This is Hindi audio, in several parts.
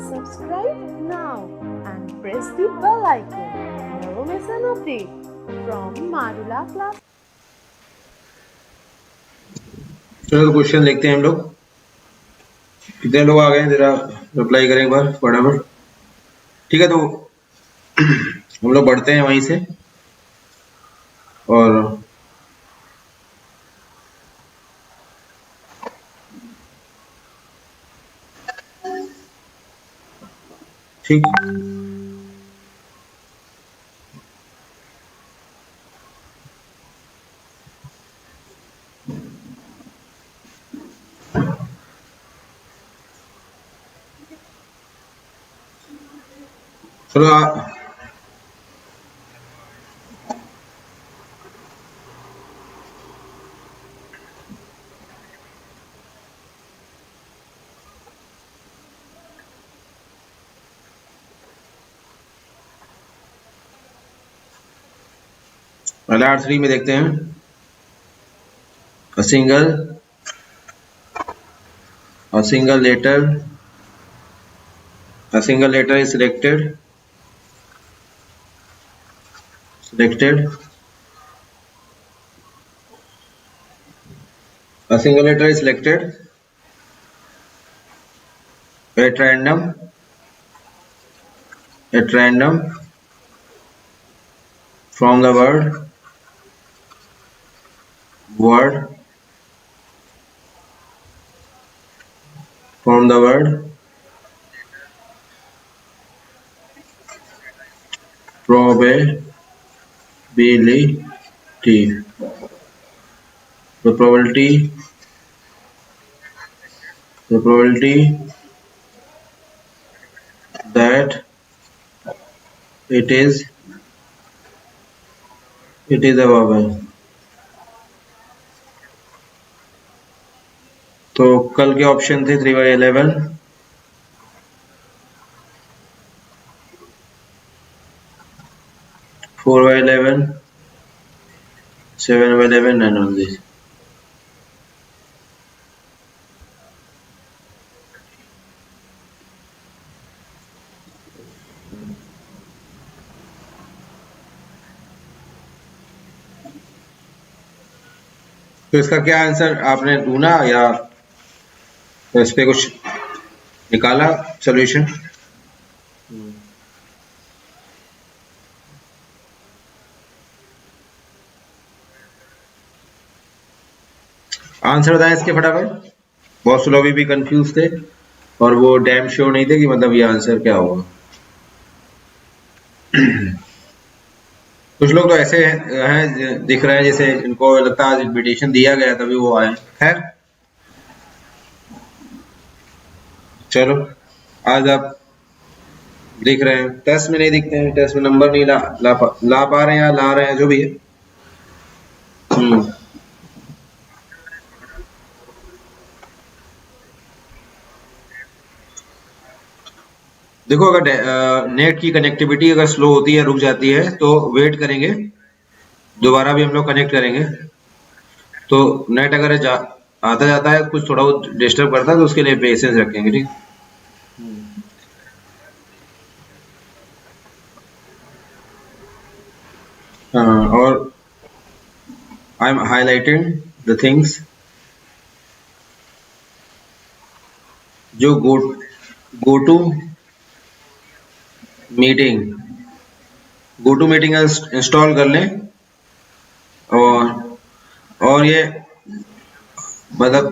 Subscribe now and press the bell icon. Never miss an update from Marula Class. चलो तो क्वेश्चन देखते हैं हम लोग। कितने लोग आ गए हैं जरा रिप्लाई करें एक बार फटाफट। ठीक है, तो हम लोग बढ़ते हैं वहीं से। और ठीक, चलो LR3 में देखते हैं। a single letter is selected a single letter is selected at random from the word probability. The probability that it is above. तो कल के ऑप्शन थे 3/11, 4/11, 7/11 and all this। तो इसका क्या आंसर आपने ढूंढा या तो इस पे कुछ निकाला सॉल्यूशन? आंसर बताएं इसके फटाफट। बहुत लोग भी कंफ्यूज थे और वो डैम श्योर नहीं थे कि मतलब ये आंसर क्या होगा। कुछ लोग तो ऐसे हैं दिख रहे हैं जैसे इनको लगता है आज इन्विटेशन दिया गया तभी वो आए। खैर चलो, आज आप दिख रहे हैं, टेस्ट में नहीं दिखते हैं, टेस्ट में नंबर नहीं ला पा रहे हैं या ला रहे हैं, जो भी है। देखो, अगर नेट की कनेक्टिविटी अगर स्लो होती है, रुक जाती है, तो वेट करेंगे, दोबारा भी हम लोग कनेक्ट करेंगे। तो नेट अगर आता जाता है, कुछ थोड़ा बहुत डिस्टर्ब करता है, तो उसके लिए पेशेंस रखेंगे। ठीक, और I am highlighting the things जो गो टू मीटिंग इंस्टॉल कर लें। और ये मतलब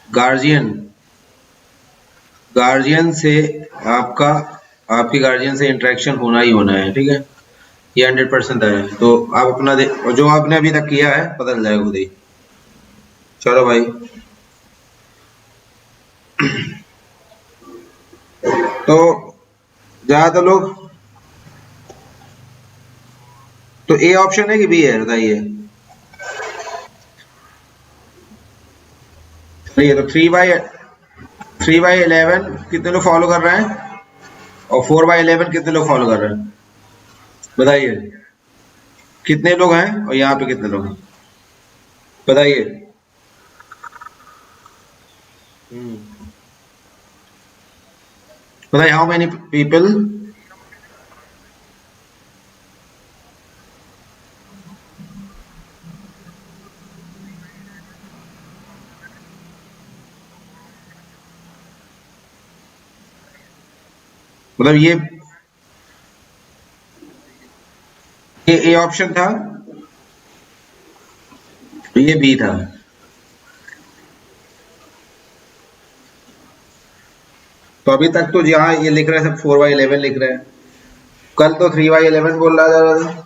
गार्जियन से आपकी गार्जियन से इंटरेक्शन होना ही होना है। ठीक है, ये 100% है। तो आप अपना जो आपने अभी तक किया है बदल जाएगा खुद ही। चलो भाई, तो ज्यादातर लोग तो ए ऑप्शन है कि बी है, बताइए। तो 3/11 कितने लोग फॉलो कर रहे हैं और 4/11 कितने लोग फॉलो कर रहे हैं, बताइए। कितने लोग हैं और यहाँ पे कितने लोग हैं, बताइए। बताइए हाउ मेनी पीपल, मतलब ये ए ऑप्शन था, ये बी था। तो अभी तक तो यहाँ ये लिख रहे हैं सब 4/11 लिख रहे हैं, कल तो 3/11 बोल रहा था।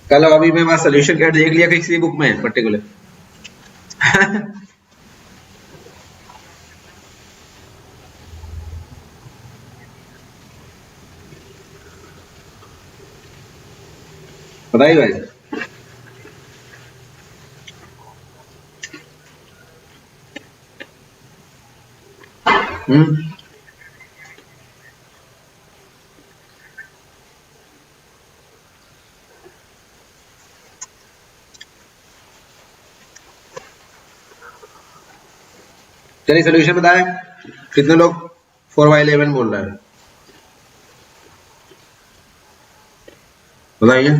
कल अभी मैं वहां सोल्यूशन कैट देख लिया किसी बुक में पर्टिकुलर। बताइए भाई। हम्म, चलिए सोल्यूशन बताएं, कितने लोग 4/11 बोल रहे हैं, बताइए।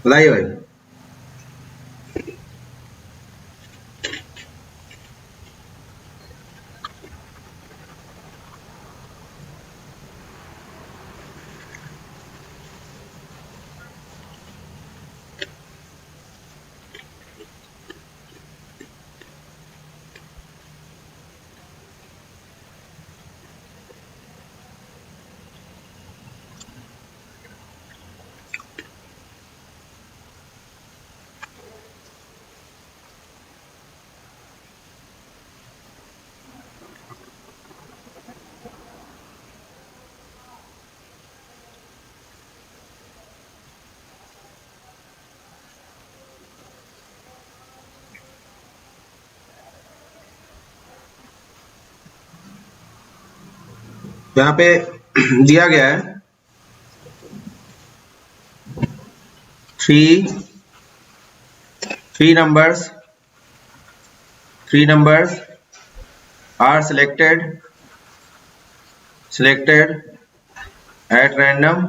बताइए भाई। यहाँ पे दिया गया है three three numbers are selected at random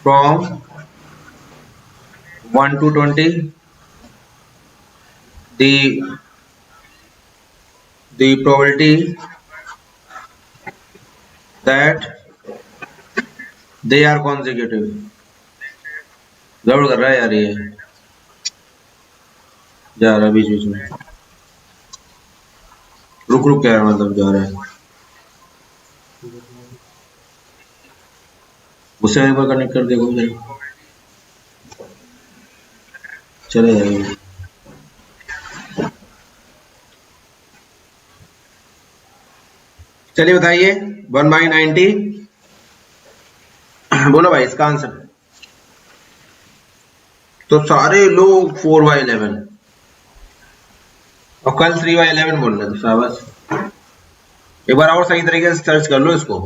from 1 to 20. The probability that they are consecutive. गड़बड़ कर रहा है यार, ये जा रहा है बीच बीच में, रुक रुक क्या मतलब जा रहा है, उससे एक बार कनेक्ट कर देखो जरा, चले जाएगा। चलिए बताइए 1/90, बोलो भाई इसका आंसर। तो सारे लोग 4/11 और कल 3/11 बोल रहे थे, शाबाश। एक बार और सही तरीके से सर्च कर लो इसको।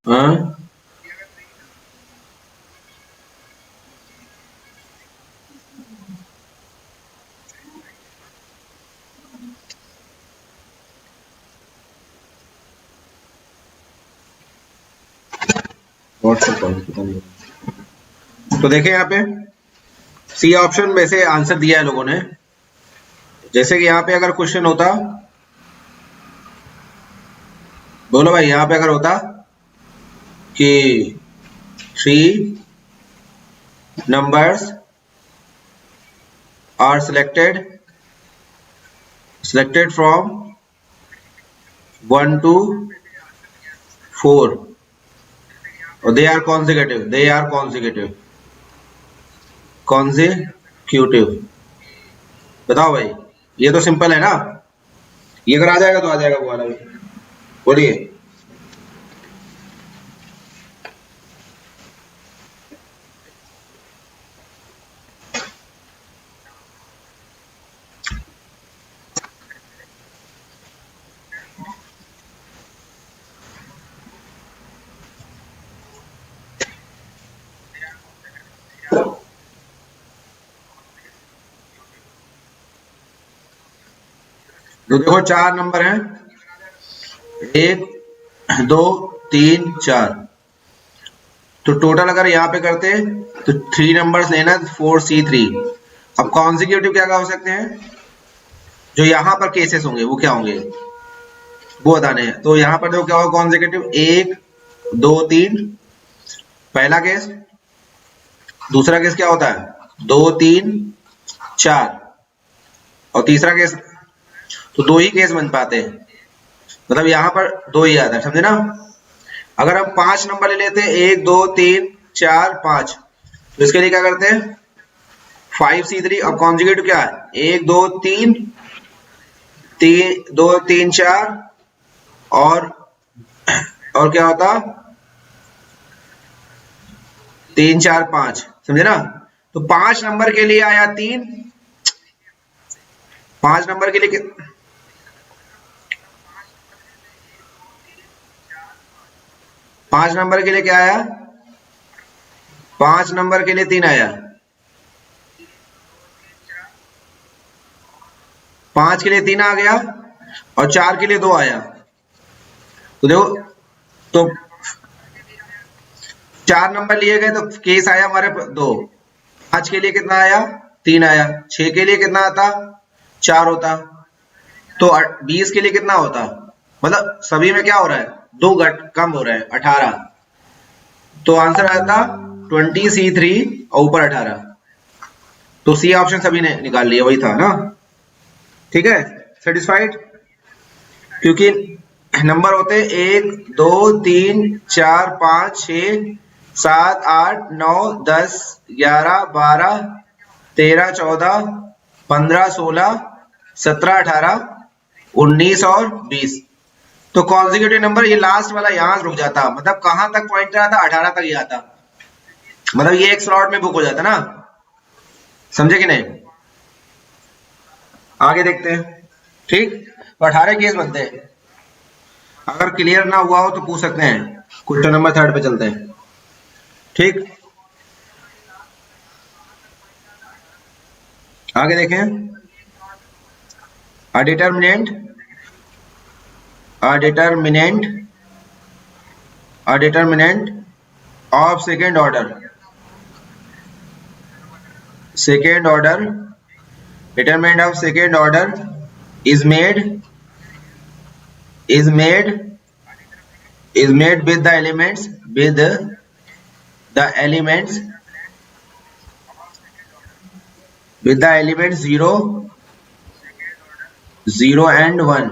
हाँ व्हाट्सएप तो देखें यहाँ पे सी ऑप्शन में से आंसर दिया है लोगों ने। जैसे कि यहाँ पे अगर क्वेश्चन होता, बोलो भाई, यहाँ पे अगर होता कि 3 numbers are selected from 1 to 4 और they are consecutive। बताओ भाई, ये तो सिंपल है ना, ये अगर आ जाएगा तो आ जाएगा वो वाला भी। बोलिए। तो देखो 4 नंबर हैं, 1 2 3 4। तो टोटल अगर यहाँ पे करते तो 3 नंबर्स लेना, 4C3। अब कॉन्जिक्यूटिव क्या हो सकते हैं, जो यहाँ पर केसेस होंगे वो क्या होंगे वो बताने हैं। तो यहाँ पर देखो क्या होगा कॉन्जिक्यूटिव, 1 2 3 पहला केस। दूसरा केस क्या होता है, 2 3 4। और तीसरा केस, तो 2 ही केस बन पाते हैं, मतलब यहाँ पर 2 ही आता है, समझे ना। अगर हम 5 नंबर ले लेते हैं, 1 2 3 4 5, तो इसके लिए क्या करते हैं 5C3। अब कॉन्जुगेटिव क्या है, 1 2 3 2 3 4 और क्या होता 3 4 5, समझे ना। तो 5 नंबर के लिए आया 3, 5 नंबर के लिए 5 नंबर के लिए क्या आया, 5 नंबर के लिए 3 आया, 5 के लिए 3 आ गया और 4 के लिए 2 आया। तो देखो, तो 4 नंबर लिए गए तो केस आया हमारे 2। 5 के लिए कितना आया, 3 आया। 6 के लिए कितना आता, 4 होता। तो 20 के लिए कितना होता, मतलब सभी में क्या हो रहा है, 2 घट कम हो रहा है, 18। तो आंसर आता 20C3 और ऊपर 18। तो सी ऑप्शन सभी ने निकाल लिया, वही था ना। ठीक है, सेटिस्फाइड। क्योंकि नंबर होते 1 2 3 4 5 6 7 8 9 10 11 12 13 14 15 16 17 18 19 और 20। तो कॉन्जिक्यूटिव नंबर ये लास्ट वाला यहां रुक जाता, मतलब कहां तक पॉइंट आता, 18 तक ही आता, मतलब ये एक स्लॉट में बुक हो जाता ना, समझे कि नहीं। आगे देखते हैं। ठीक, तो 18 केस बनते हैं। अगर क्लियर ना हुआ हो तो पूछ सकते हैं। क्वेश्चन नंबर 3 पे चलते हैं। ठीक, आगे देखें। अ determinant of second order determinant of second order is made with the elements 0 0 and 1.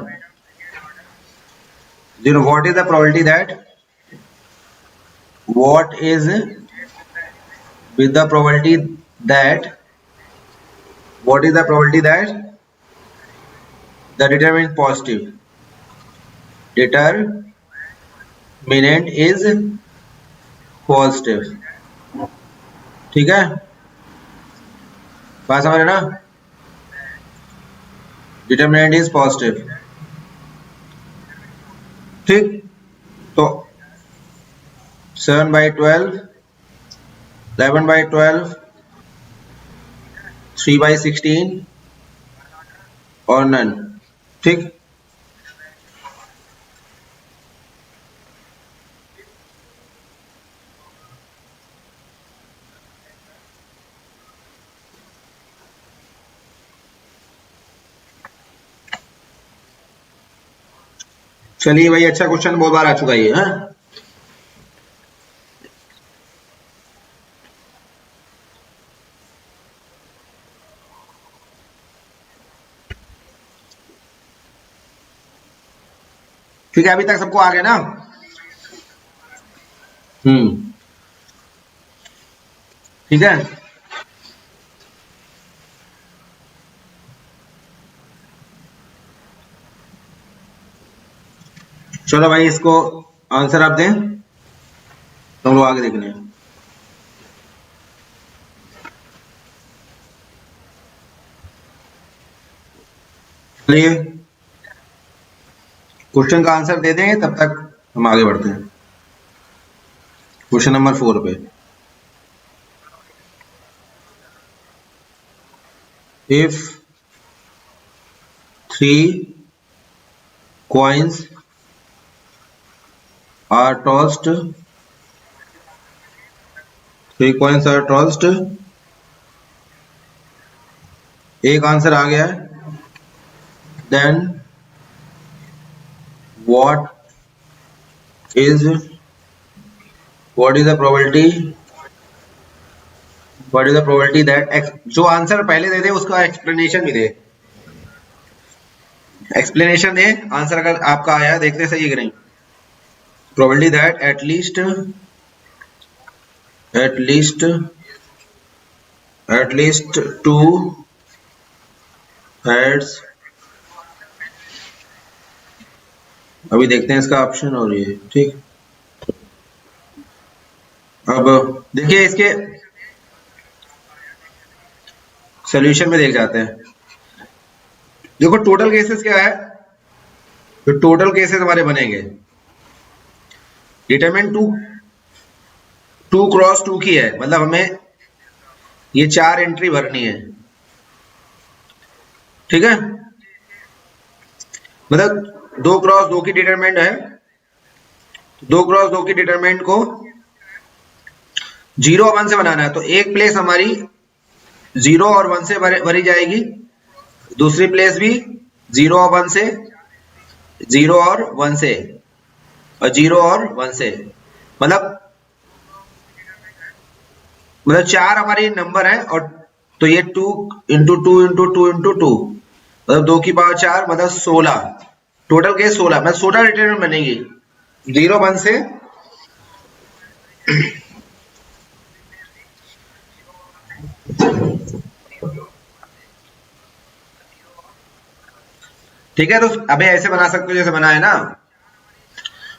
What is the probability that the determinant positive, determinant is positive। ठीक है, बात समझ रहे ना, डिटर्मिनेंट इज पॉजिटिव। ठीक, तो 7/12 11/12 3/16 और नन। ठीक, चलिए भाई, अच्छा क्वेश्चन बहुत बार आ चुका है ये। हाँ, ठीक है, अभी तक सबको आ गया ना? ठीक है। चलो भाई, इसको आंसर आप दें, तो हम लोग आगे देखने हैं। चलिए, क्वेश्चन का आंसर दे देंगे, तब तक हम आगे बढ़ते हैं क्वेश्चन नंबर 4 पे। If 3 coins are tossed, 3 coins are tossed, एक आंसर आ गया है, then what is the probability that जो आंसर पहले दे दे उसका एक्सप्लेनेशन भी दे, एक्सप्लेनेशन दे आंसर अगर आपका आया, देखते सही है कि नहीं। Probability that at least 2 heads, अभी देखते हैं इसका ऑप्शन और ये, ठीक। अब देखिए इसके सॉल्यूशन में देख जाते हैं। देखो टोटल केसेस क्या है, तो टोटल केसेस हमारे बनेंगे, डिटरमिन 2 क्रॉस 2 की है, मतलब हमें ये 4 एंट्री भरनी है, ठीक है। मतलब 2 क्रॉस 2 की डिटरमिनेंट है, 2 क्रॉस 2 की डिटरमिनेंट को 0 और 1 से बनाना है, तो एक प्लेस हमारी 0 और 1 से भरी जाएगी, दूसरी प्लेस भी 0 और 1 से, 0 और 1 से, और 0 और 1 से, मतलब 4 हमारी नंबर है, और तो ये 2 इंटू 2 इंटू 2 इंटू 2, मतलब 2 की पावर 4, मतलब 16, टोटल के 16, मतलब 16 डिटरमिनेंट बनेगी 0 1 से, ठीक है। तो अबे ऐसे बना सकते हो जैसे बना है ना,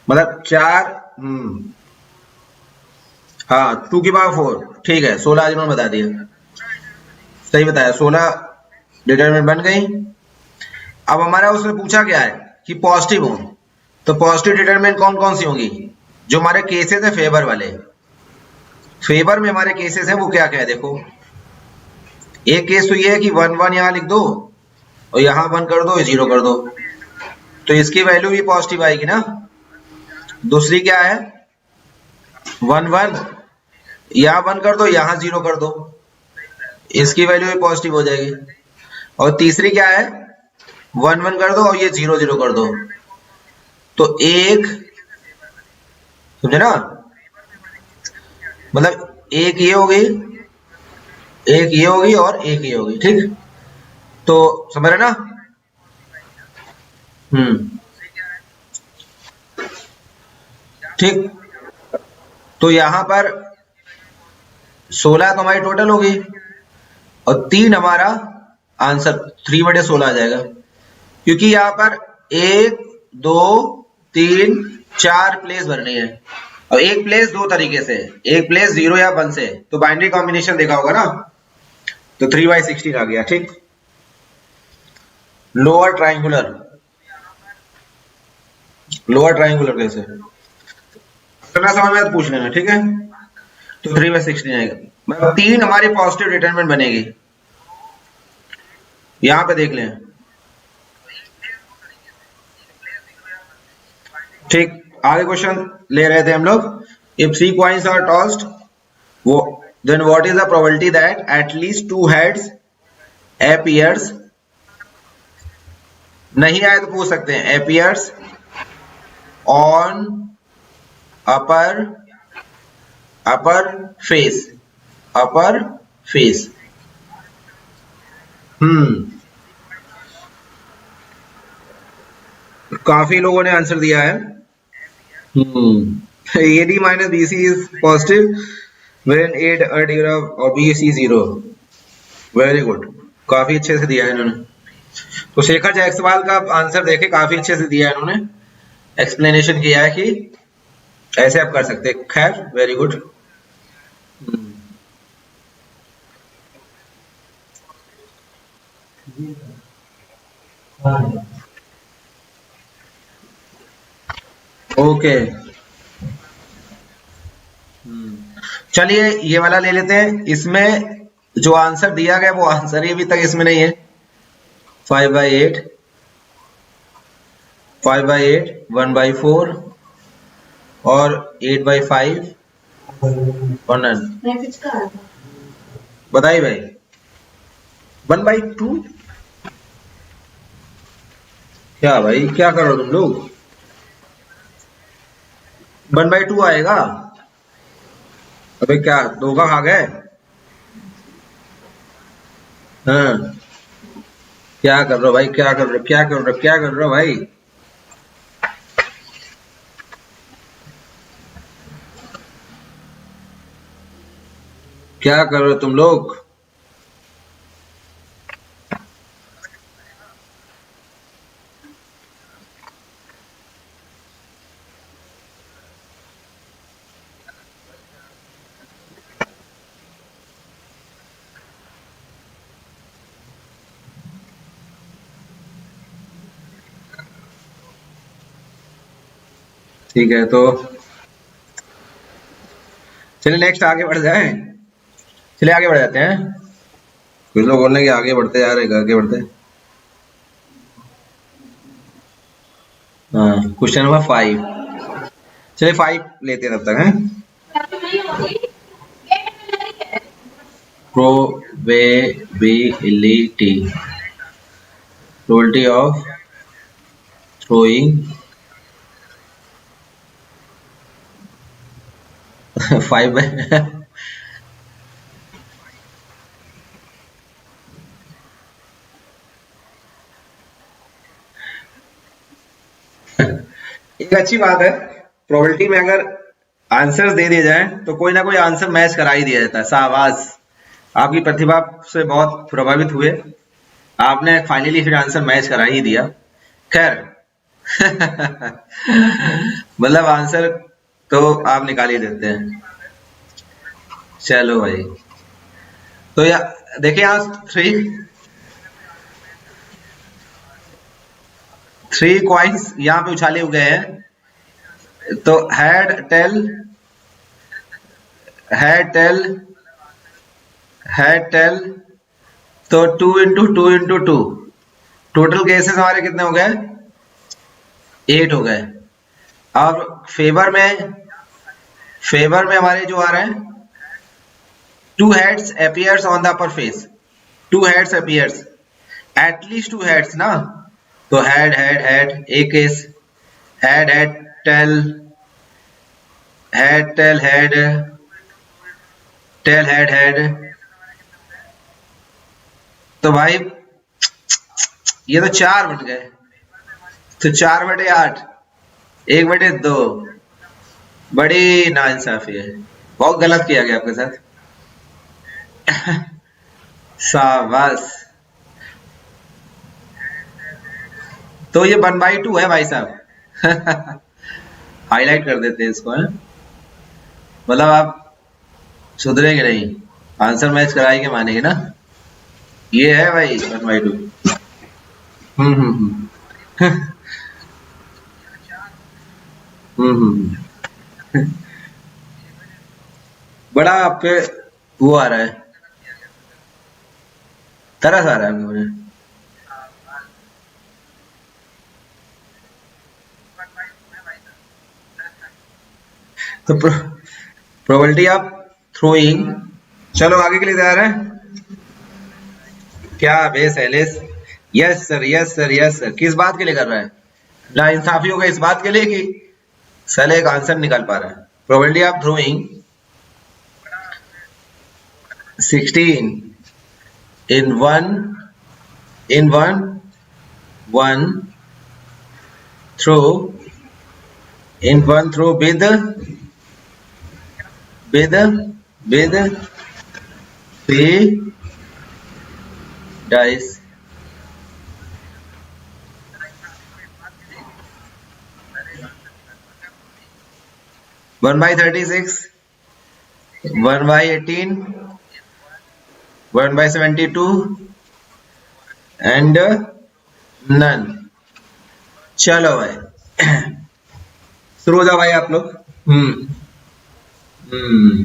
मतलब 4, हाँ 2 की पावर 4, ठीक है, 16 जिन्होंने बता दिया, सही बताया, 16 डिटरमिनेंट बन गई। अब हमारा उसने पूछा क्या है कि पॉजिटिव हो, तो पॉजिटिव डिटरमिनेंट कौन कौन सी होंगी, जो हमारे केसेस है फेवर वाले, फेवर में हमारे केसेस है वो क्या क्या है, देखो एक केस तो ये है कि 1 1 यहां लिख दो और यहां 1 कर दो, 0 कर दो, तो इसकी वैल्यू भी पॉजिटिव आएगी ना। दूसरी क्या है, 1 1 यहां 1 कर दो, यहां 0 कर दो, इसकी वैल्यू भी पॉजिटिव हो जाएगी। और तीसरी क्या है, 1 1 कर दो और ये 0 0 कर दो, तो एक, समझे ना, मतलब एक ये हो गई, एक ये होगी और एक ये होगी, ठीक, तो समझ रहे ना। ठीक, तो यहां पर 16 तो हमारी टोटल होगी, और 3 हमारा आंसर 3/16 आ जाएगा, क्योंकि यहां पर 1 2 3 4 प्लेस भरनी है, और एक प्लेस दो तरीके से, एक प्लेस 0 या 1 से, तो बाइनरी कॉम्बिनेशन देखा होगा ना, तो 3/16 आ गया, ठीक। लोअर ट्राइंगुलर, लोअर ट्राइंगुलर कैसे करना समझ में, तो पूछ लेना, ठीक है। तो 3/16 आएगा, मतलब 3 हमारी पॉजिटिव डिटरमिनेंट बनेगी, यहां पे देख लें, ठीक। आगे क्वेश्चन ले रहे थे हम लोग, इफ 3 coins are tossed, वो then what is the probability that at least 2 heads appears, नहीं आए तो पूछ सकते हैं, appears on upper face, upper face, काफी लोगों ने आंसर दिया है। AD minus BC is positive when AD और BC 0। वेरी गुड, काफी अच्छे से दिया है इन्होंने। तो शेखर जायसवाल का आंसर देखे, काफी अच्छे से दिया है इन्होंने, एक्सप्लेनेशन किया है कि ऐसे आप कर सकते हैं। खैर, वेरी गुड। ओके, चलिए ये वाला ले लेते हैं। इसमें जो आंसर दिया गया वो आंसर ही अभी तक इसमें नहीं है। 5/8, 5/8, 1/4 और 8/5 और नन। बताइए भाई, 1/2 क्या भाई, क्या कर रहे हो तुम लोग? 1/2 आएगा। अबे क्या धोखा खा गए? हाँ, क्या कर रहे हो भाई, क्या कर रहे हो, क्या कर रहे हो, क्या कर रहे हो भाई? क्या कर रहे हो तुम लोग? ठीक है, तो चलिए नेक्स्ट आगे बढ़ जाए। चलिए आगे बढ़ जाते हैं। कुछ लोग बोल रहे हैं कि आगे बढ़ते जा रहे हैं, आगे बढ़ते हैं। हाँ, क्वेश्चन नंबर 5। चलिए 5 लेते हैं तब तक। हैं probability of throwing 5 एक अच्छी बात है, प्रोबेबिलिटी में अगर आंसर्स दे दिए जाए तो कोई ना कोई आंसर मैच करा ही दिया जाता है। शाबाश, आपकी प्रतिभा से बहुत प्रभावित हुए, आपने फाइनली फिर आंसर मैच करा ही दिया। खैर मतलब आंसर तो आप निकाल ही देते हैं। चलो भाई, तो या देखिए यहाँ थ्री कॉइन्स यहाँ पे उछाले हुए हैं। तो head tail, head tail, head tail, तो 2 × 2 × 2 टोटल केसेस हमारे कितने हो गए? 8 हो गए। अब फेवर में हमारे जो आ रहे हैं, 2 heads appears on the upper face, 2 heads appears, at least 2 heads ना, तो head head head एक case, head head tail, head tail head, tail head head। तो भाई ये तो 4 बन गए, तो 4/8, 1/2, बड़ी नाइंसाफी है, बहुत गलत किया गया आपके साथ। शाबाश, तो ये 1/2 है भाई साहब। हाईलाइट कर देते हैं इसको, है मतलब आप सुधरेंगे नहीं, आंसर मैच कराएंगे मानेंगे ना। ये है भाई 1/2। हम्म बड़ा आप पे वो आ रहा है, तरस आ रहा है मुझे। तो प्रोबेबिलिटी ऑफ थ्रोइंग, चलो आगे के लिए तैयार है क्या बेस Alice? Yes sir, yes sir, yes sir. किस बात के लिए कर रहा है? ना इंसाफी होगा इस बात के लिए कि साले एक आंसर निकाल पा रहा है। Probability of throwing 16 in 1 throw in one throw with three dice. One by 36, one by 18, one by 72 and none. चलो भाई शुरू हो जाओ भाई आप लोग। हम्म हम्म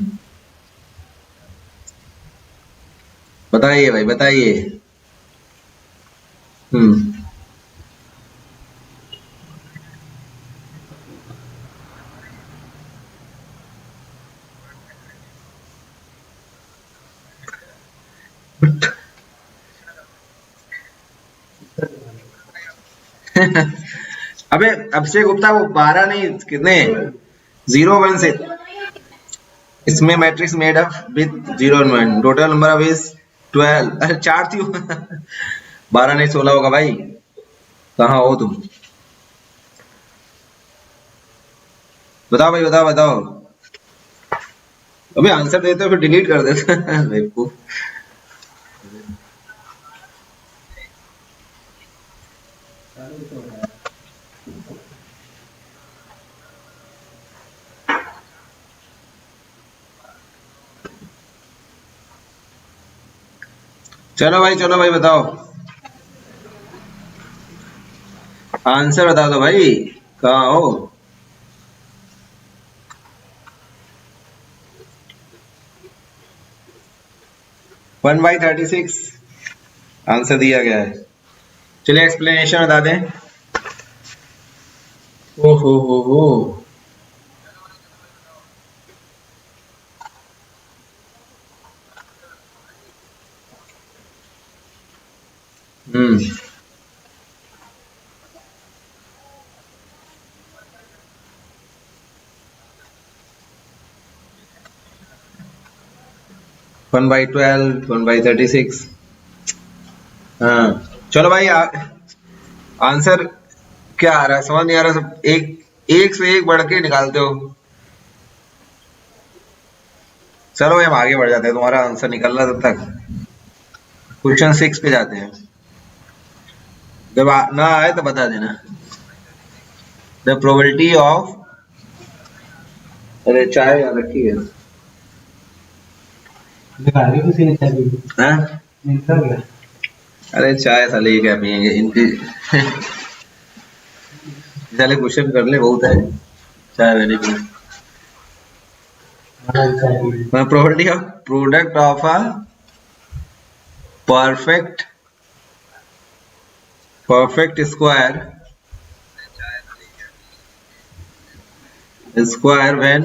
बताइए भाई बताइए। हम्म अबे अभिषेक गुप्ता वो 12 नहीं कितने 0 1 से इसमें matrix made up with 0 and 1 total number of is 12। अरे 4 थी 12 नहीं 16 होगा भाई। कहाँ हो तुम बताओ भाई बताओ बताओ। अबे आंसर देते हो फिर डिलीट कर देते बेवकूफ। चलो भाई बताओ आंसर बता दो भाई कहाँ हो। वन बाई 36 आंसर दिया गया है। चलिए एक्सप्लेनेशन बता दें। ओ हो हम्म 1/12 1/36। हाँ चलो भाई आंसर क्या आ रहा है समझ नहीं आ रहा। सब एक एक से एक बढ़ के निकालते हो। चलो भाई हम आगे बढ़ जाते हैं तुम्हारा आंसर निकल रहा तब तक। क्वेश्चन 6 पे जाते हैं। जब ना आए तो बता देना। द प्रोबेबिलिटी ऑफ अरे चाय रखी है हाँ? अरे चाय साले ये क्या पियेंगे इनकी साले क्वेश्चन कर ले बहुत है चाय मैंने P. Probability of product of a perfect square when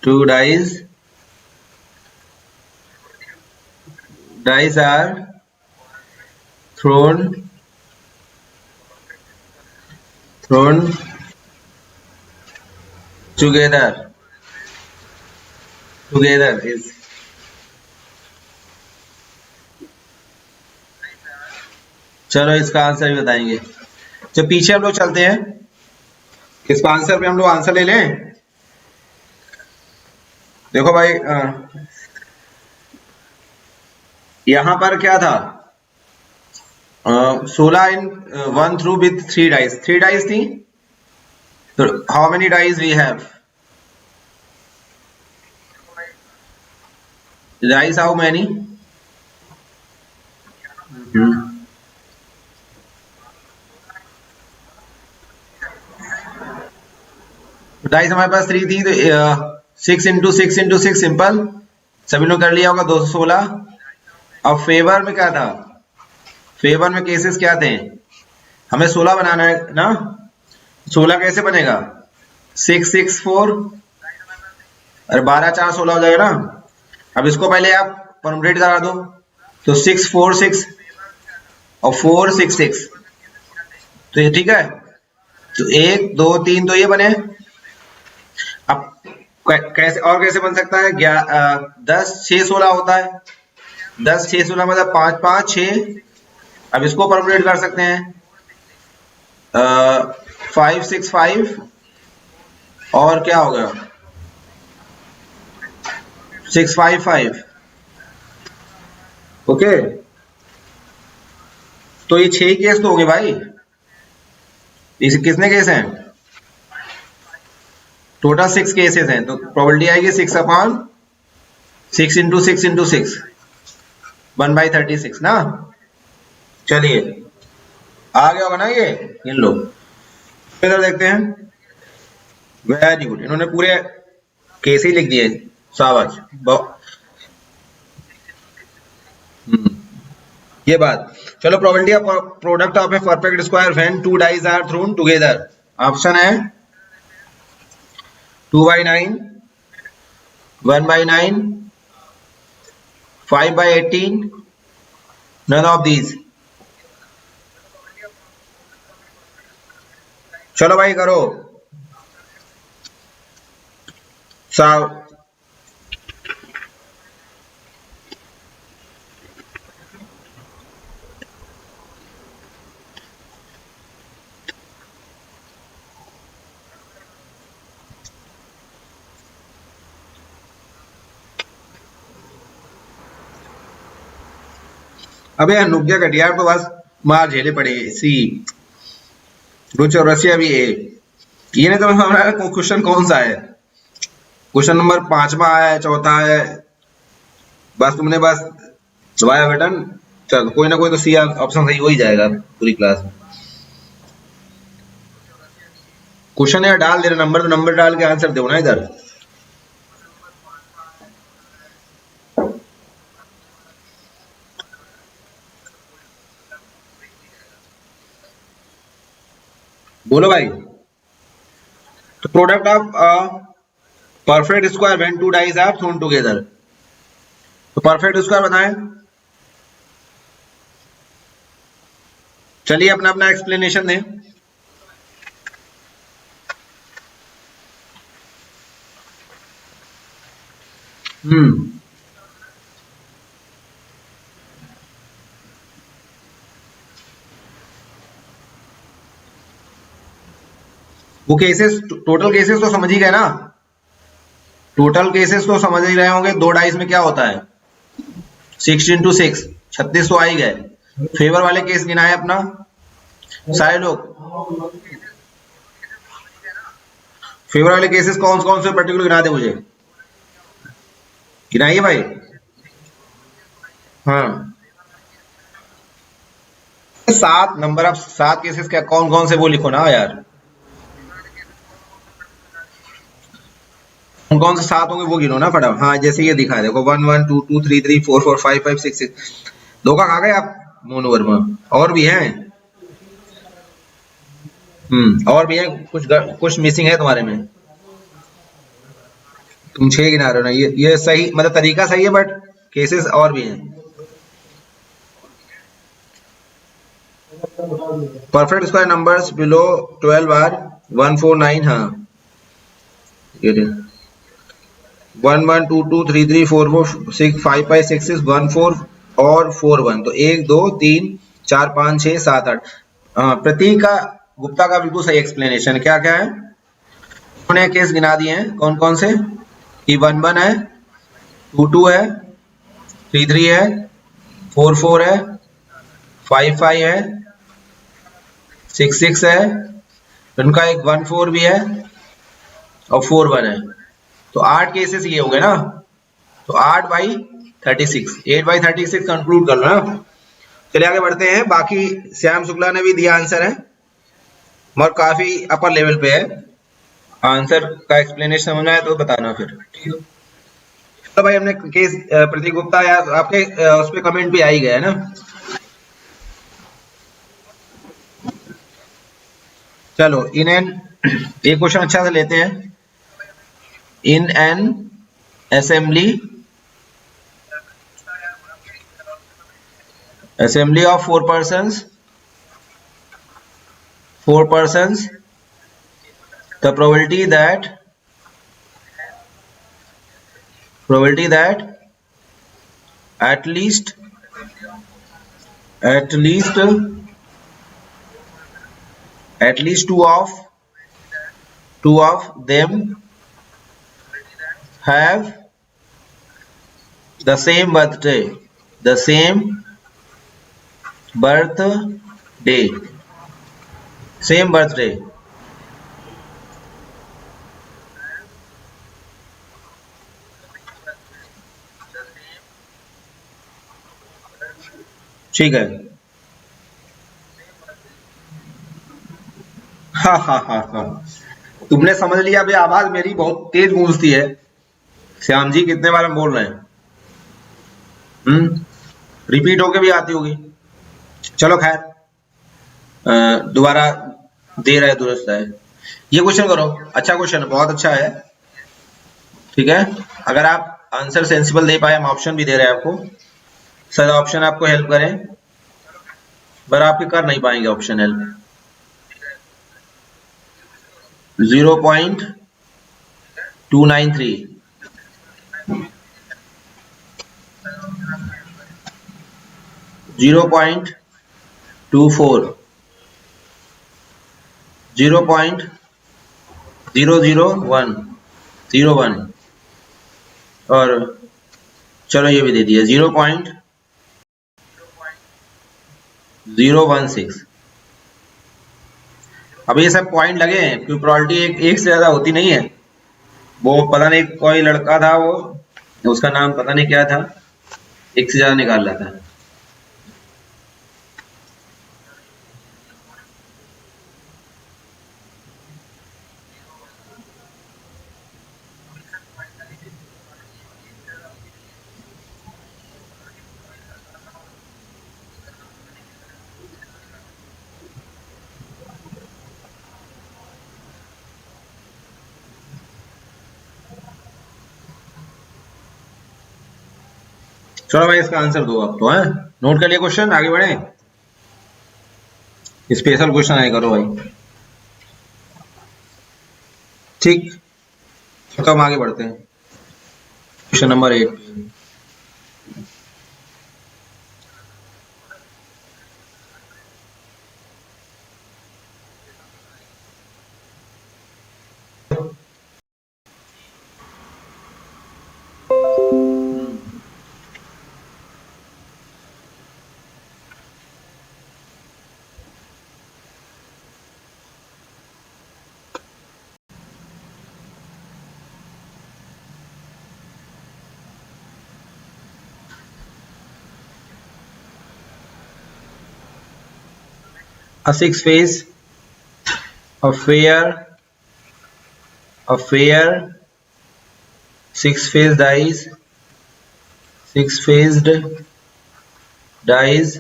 two dice are thrown together is चलो इसका आंसर भी बताएंगे। जब पीछे हम लोग चलते हैं इसका आंसर पे हम लोग आंसर ले लें। देखो भाई यहां पर क्या था 16 इन 1 थ्रू विथ 3 डाइस थी। तो how many dice we have dice how many dice हमारे पास 3 थी तो 6 इंटू 6 सिंपल सभी लोग कर लिया होगा 216। अब फेवर में क्या था फेवर में केसेस क्या थे हमें 16 बनाना है ना। 16 कैसे बनेगा 6 6 4 अरे 12 4 16 हो जाएगा ना। अब इसको पहले आप परमुटेट करा दो तो 6 4 6 और 4 6 6 तो ये ठीक है। तो 1 2 3 तो ये बने। अब कैसे और कैसे बन सकता है 10 6 16 होता है 10 6 16 मतलब 5 5 6। अब इसको परमुटेट कर सकते हैं 565 और क्या हो गया 655। ओके, तो ये 6 केस तो हो गए भाई। इस कितने केस हैं? टोटल 6 केसेस हैं, तो प्रोबेबिलिटी आएगी 6 अपॉन 6 इंटू 6 इंटू 6, 1/36 ना। चलिए आ गया होगा ना ये, इन लो इधर देखते हैं। वेरी गुड, इन्होंने पूरे केस ही लिख दिए, शाबाश। ये बात। चलो, probability of product of a perfect square when two dies are thrown together. Option है 2/9, 1/9, 5/18, none of these। चलो भाई करो साहब। अबे नुक गया घटिया, तो बस मार झेले पड़े। सी रुचि और रसिया भी ए। ये नहीं तो हमारा क्वेश्चन कौन सा है? क्वेश्चन नंबर 5वां है, चौथा है, बस तुमने बस दबाया बटन। चल कोई ना कोई तो सी ऑप्शन सही हो ही जाएगा पूरी क्लास में। क्वेश्चन यार डाल दे रहे, नंबर तो नंबर डाल के आंसर दो ना इधर। बोलो भाई। तो product of perfect square when two dies are thrown together, तो परफेक्ट स्क्वायर बताएं। चलिए अपना अपना एक्सप्लेनेशन दें। वो केसेस, टोटल केसेस तो समझ ही गए ना? टोटल केसेस तो समझ ही रहे होंगे। दो डाइस में क्या होता है 6 इंटू 6, 36 तो आ ही गए। फेवर वाले केस गिनाए अपना सारे लोग। फेवर वाले केसेस कौन कौन से पर्टिकुलर गिना दे मुझे, गिनाइए भाई। हाँ, 7 नंबर ऑफ 7 केसेस क्या, कौन कौन से वो लिखो ना यार। कौन कौन से 7 होंगे वो गिनो ना फटाफट। हाँ, जैसे ये दिखा देखो 1 1 2 2 3 3 4 4 5 5 6 6। धोखा खा गए आप मोनू वर्मा। और भी हैं। और भी है, कुछ मिसिंग है तुम्हारे में। तुम 6 गिना रहे हो ना, ये सही, मतलब तरीका सही है, बट केसेस और भी हैं। Perfect square numbers below 12 are 149। हाँ, ये 1 1 2 2 3 3 4 4 6 5 5 6 6 1 4 और 4 1, तो 1 2 3 4 5 6 7 8। प्रतीक का गुप्ता का बिल्कुल सही एक्सप्लेनेशन। क्या क्या है उन्होंने केस गिना दिए हैं, कौन कौन से कि 1 1 है, 2 2 है, 3 3 है, 4 4 है, 5 5 है, 6 6 है, उनका एक 1 4 भी है और 4 1 है। तो 8 केसेस ये हो गए ना। तो 8/36, 8/36 कंक्लूड कर लो ना। चलिए आगे बढ़ते हैं। बाकी श्याम शुक्ला ने भी दिया आंसर है, मगर काफी अपर लेवल पे है। आंसर का एक्सप्लेनेशन समझना है तो बताना फिर, ठीक है। तो भाई हमने केस प्रतीक गुप्ता या आपके उस पर कमेंट भी आ ही गया है ना। चलो इन एन एक क्वेश्चन अच्छा से लेते हैं। In an assembly of 4 persons, the probability that at least at least two of them have the same birthday, the same birthday, same birthday. ठीक है। हाँ हाँ हाँ हाँ, तुमने समझ लिया। अभी आवाज मेरी बहुत तेज गूंजती है। श्याम जी कितने बार हम बोल रहे हैं। रिपीट होके भी आती होगी। चलो खैर, दोबारा दे रहा है, दुरुस्त है। ये क्वेश्चन करो, अच्छा क्वेश्चन है, बहुत अच्छा है। ठीक है, अगर आप आंसर सेंसिबल दे पाए, हम ऑप्शन भी दे रहे हैं आपको। शायद ऑप्शन आपको हेल्प करें, पर आपके कर नहीं पाएंगे ऑप्शन हेल्प। 0.293, 0.24, 0.001, और चलो ये भी दे दिया 0.016। अब ये सब पॉइंट लगे हैं क्योंकि प्रोबेबिलिटी एक से ज्यादा होती नहीं है। वो पता नहीं कोई लड़का था, वो उसका नाम पता नहीं क्या था, एक से ज्यादा निकाल रहा था। चलो भाई, इसका आंसर दो आप तो है। नोट कर लिया क्वेश्चन, आगे बढ़े। स्पेशल क्वेश्चन आए करो भाई। ठीक, तो हम आगे बढ़ते हैं question number 8। A six phase, a fair six phase dice, six phased dice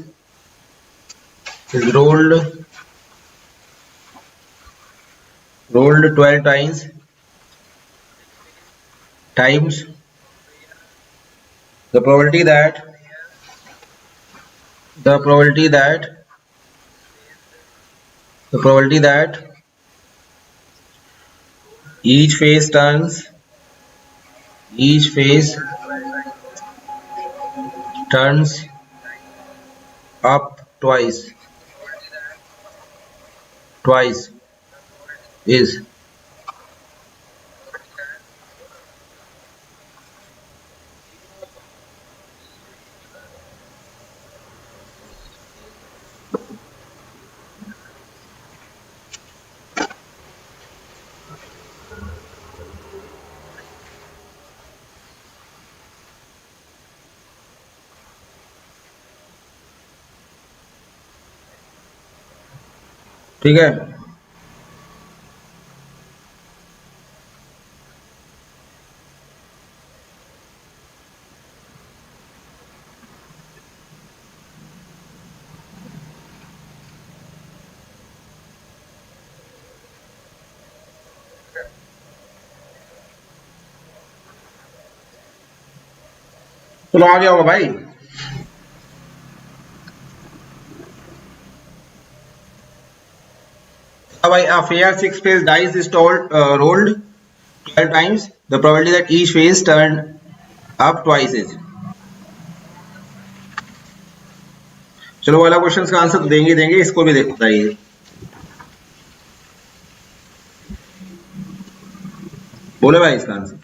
is rolled 12 times. The probability that each phase turns up twice is ठीक है। चलो आ गया होगा भाई। भाई, a fair six phase dice is rolled 12 times. The probability that each phase turn up twice is. चलो वाला क्वेश्चन का आंसर तो देंगे, इसको भी बताइए। बोले भाई इसका आंसर।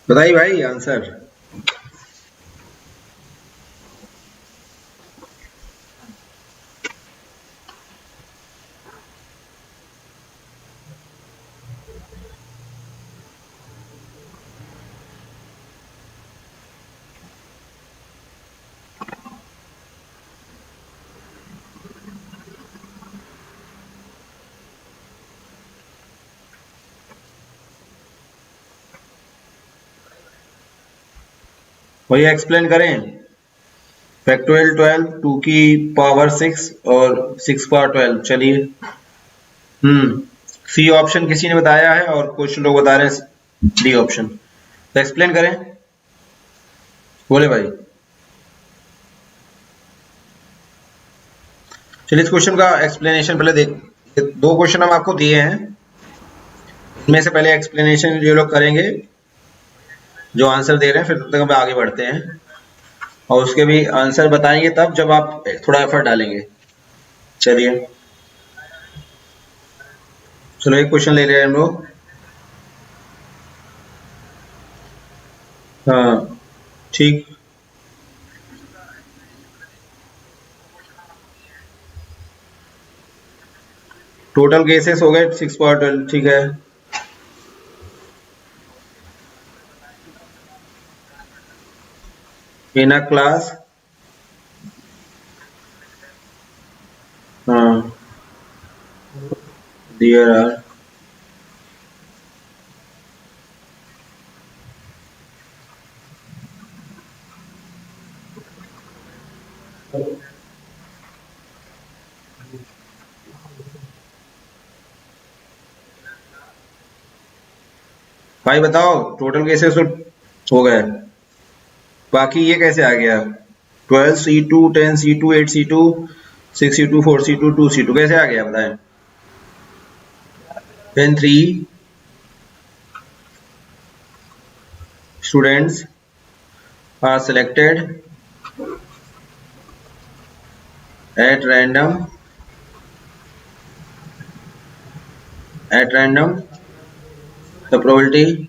बताइए भाई आंसर। भैया एक्सप्लेन करें। फैक्टोरियल 12 2 की पावर 6 और 6 पावर 12। चलिए। सी ऑप्शन किसी ने बताया है और कुछ लोग बता रहे हैं डी ऑप्शन। तो एक्सप्लेन करें। बोले भाई। चलिए इस क्वेश्चन का एक्सप्लेनेशन पहले देख। दो क्वेश्चन हम आपको दिए हैं, इनमें से पहले एक्सप्लेनेशन ये लोग करेंगे जो आंसर दे रहे हैं, फिर तब तक हम आगे बढ़ते हैं और उसके भी आंसर बताएंगे तब जब आप थोड़ा एफर्ट डालेंगे। चलिए चलो एक क्वेश्चन ले रहे हैं हम लोग। हाँ ठीक। टोटल केसेस हो गए 6 पावर 12। ठीक है। इन अ क्लास। हाँ देयर आर भाई बताओ टोटल केसेस तो हो गए, बाकी ये कैसे आ गया 12C2 10C2 8C2 6C2 4C2 2C2 कैसे आ गया बताएं। When 3 students are selected at random the probability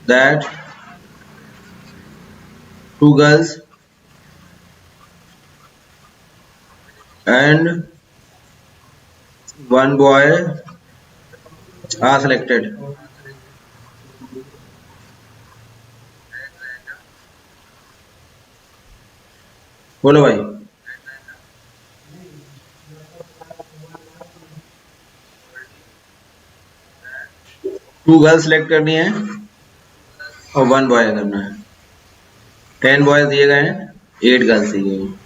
that two girls and one boy are selected। बोलो भाई। टू गर्ल्स सिलेक्ट करनी है और वन बॉय करना है। 10 बॉयज दिए गए हैं, 8 गर्ल्स दिए गए हैं।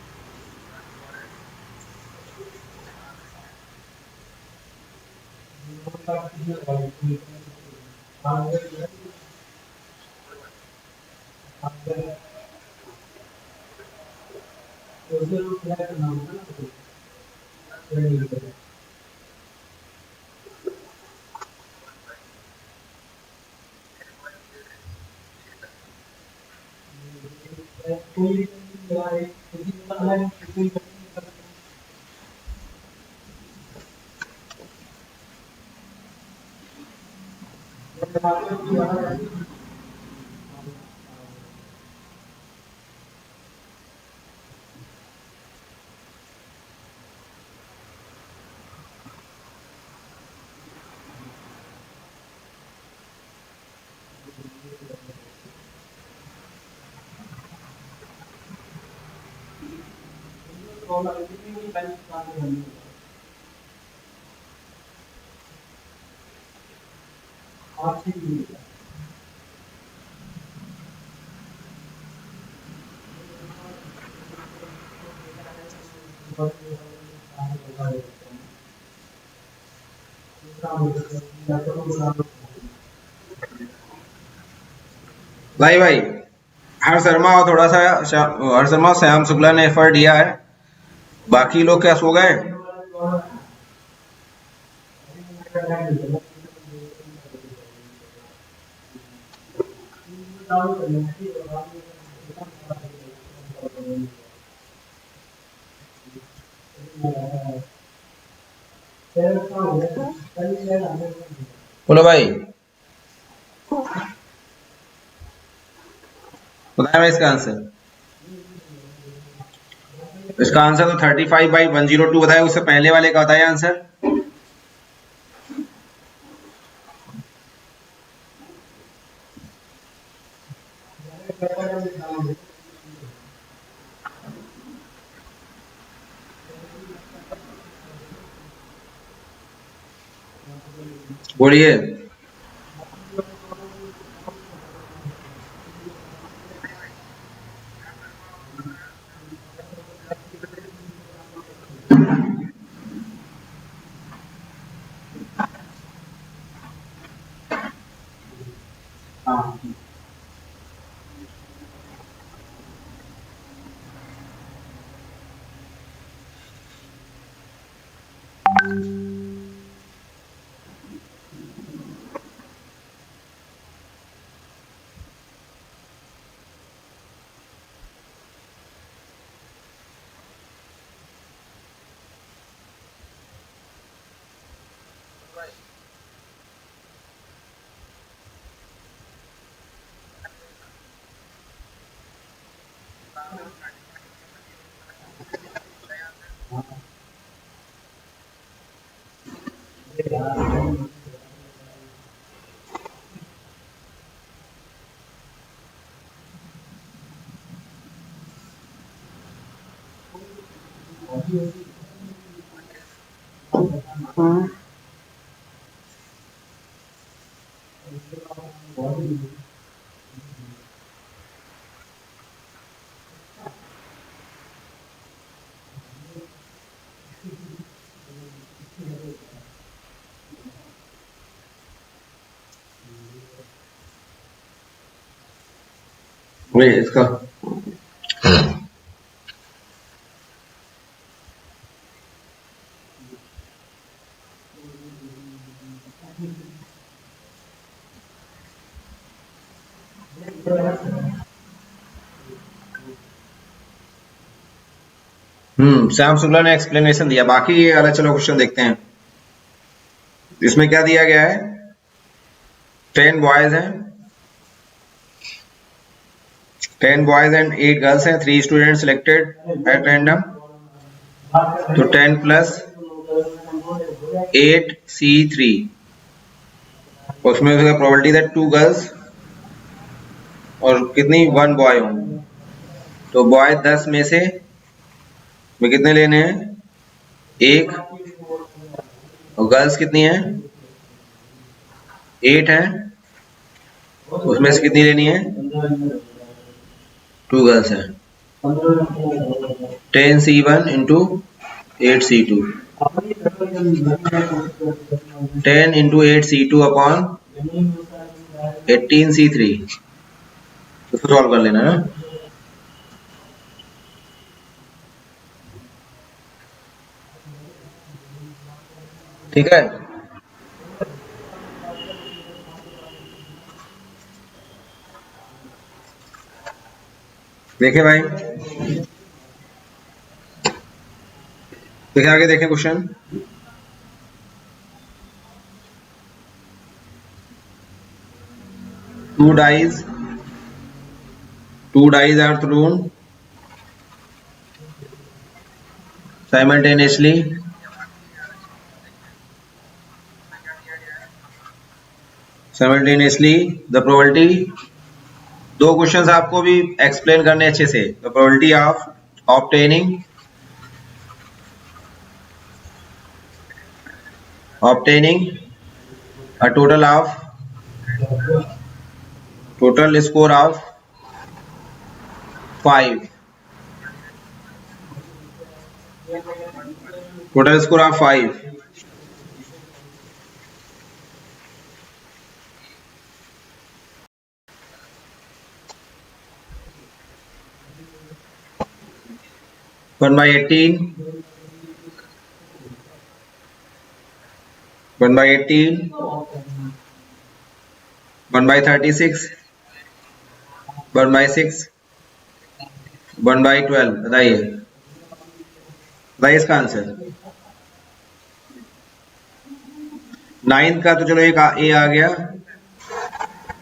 भाई भाई, हर्ष शर्मा और थोड़ा सा हर्ष शर्मा और श्याम शुक्ला ने एफर्ट दिया है, बाकी लोग क्या सो गए? बोलो भाई, बताया भाई इसका आंसर। इसका आंसर तो 35/102 बताया, उससे पहले वाले का बताया आंसर। बोलिए। वही इसका श्याम शुक्ला ने एक्सप्लेनेशन दिया, बाकी ये अलग। चलो क्वेश्चन देखते हैं। इसमें क्या दिया गया है? 10 बॉयज हैं, 10 बॉयज एंड 8 गर्ल्स हैं, 3 स्टूडेंट सिलेक्टेड एट रैंडम। तो 10 प्लस 8C3, उसमें प्रोबेबिलिटी दैट 2 गर्ल्स और कितनी 1 बॉय हो। तो बॉय 10 में से में कितने लेने हैं? 1। और गर्ल्स कितनी है? 8 है, उसमें से कितनी लेनी है? 2 गर्ल्स है। 10C1 into 8C2, 10 into 8C2 upon 18C3। इसको सॉल्व कर लेना है। ठीक है, देखें भाई, देखिए आगे देखें question. two dice are thrown simultaneously. The probability, दो क्वेश्चंस आपको भी एक्सप्लेन करने अच्छे से. The probability of obtaining a total score of 5. Total score of 5. One by 18. 1 by 18. 1 by 36. 1 by 6. 1 by 12. बताइए इसका आंसर. 9 का तो चलो एक ए आ गया,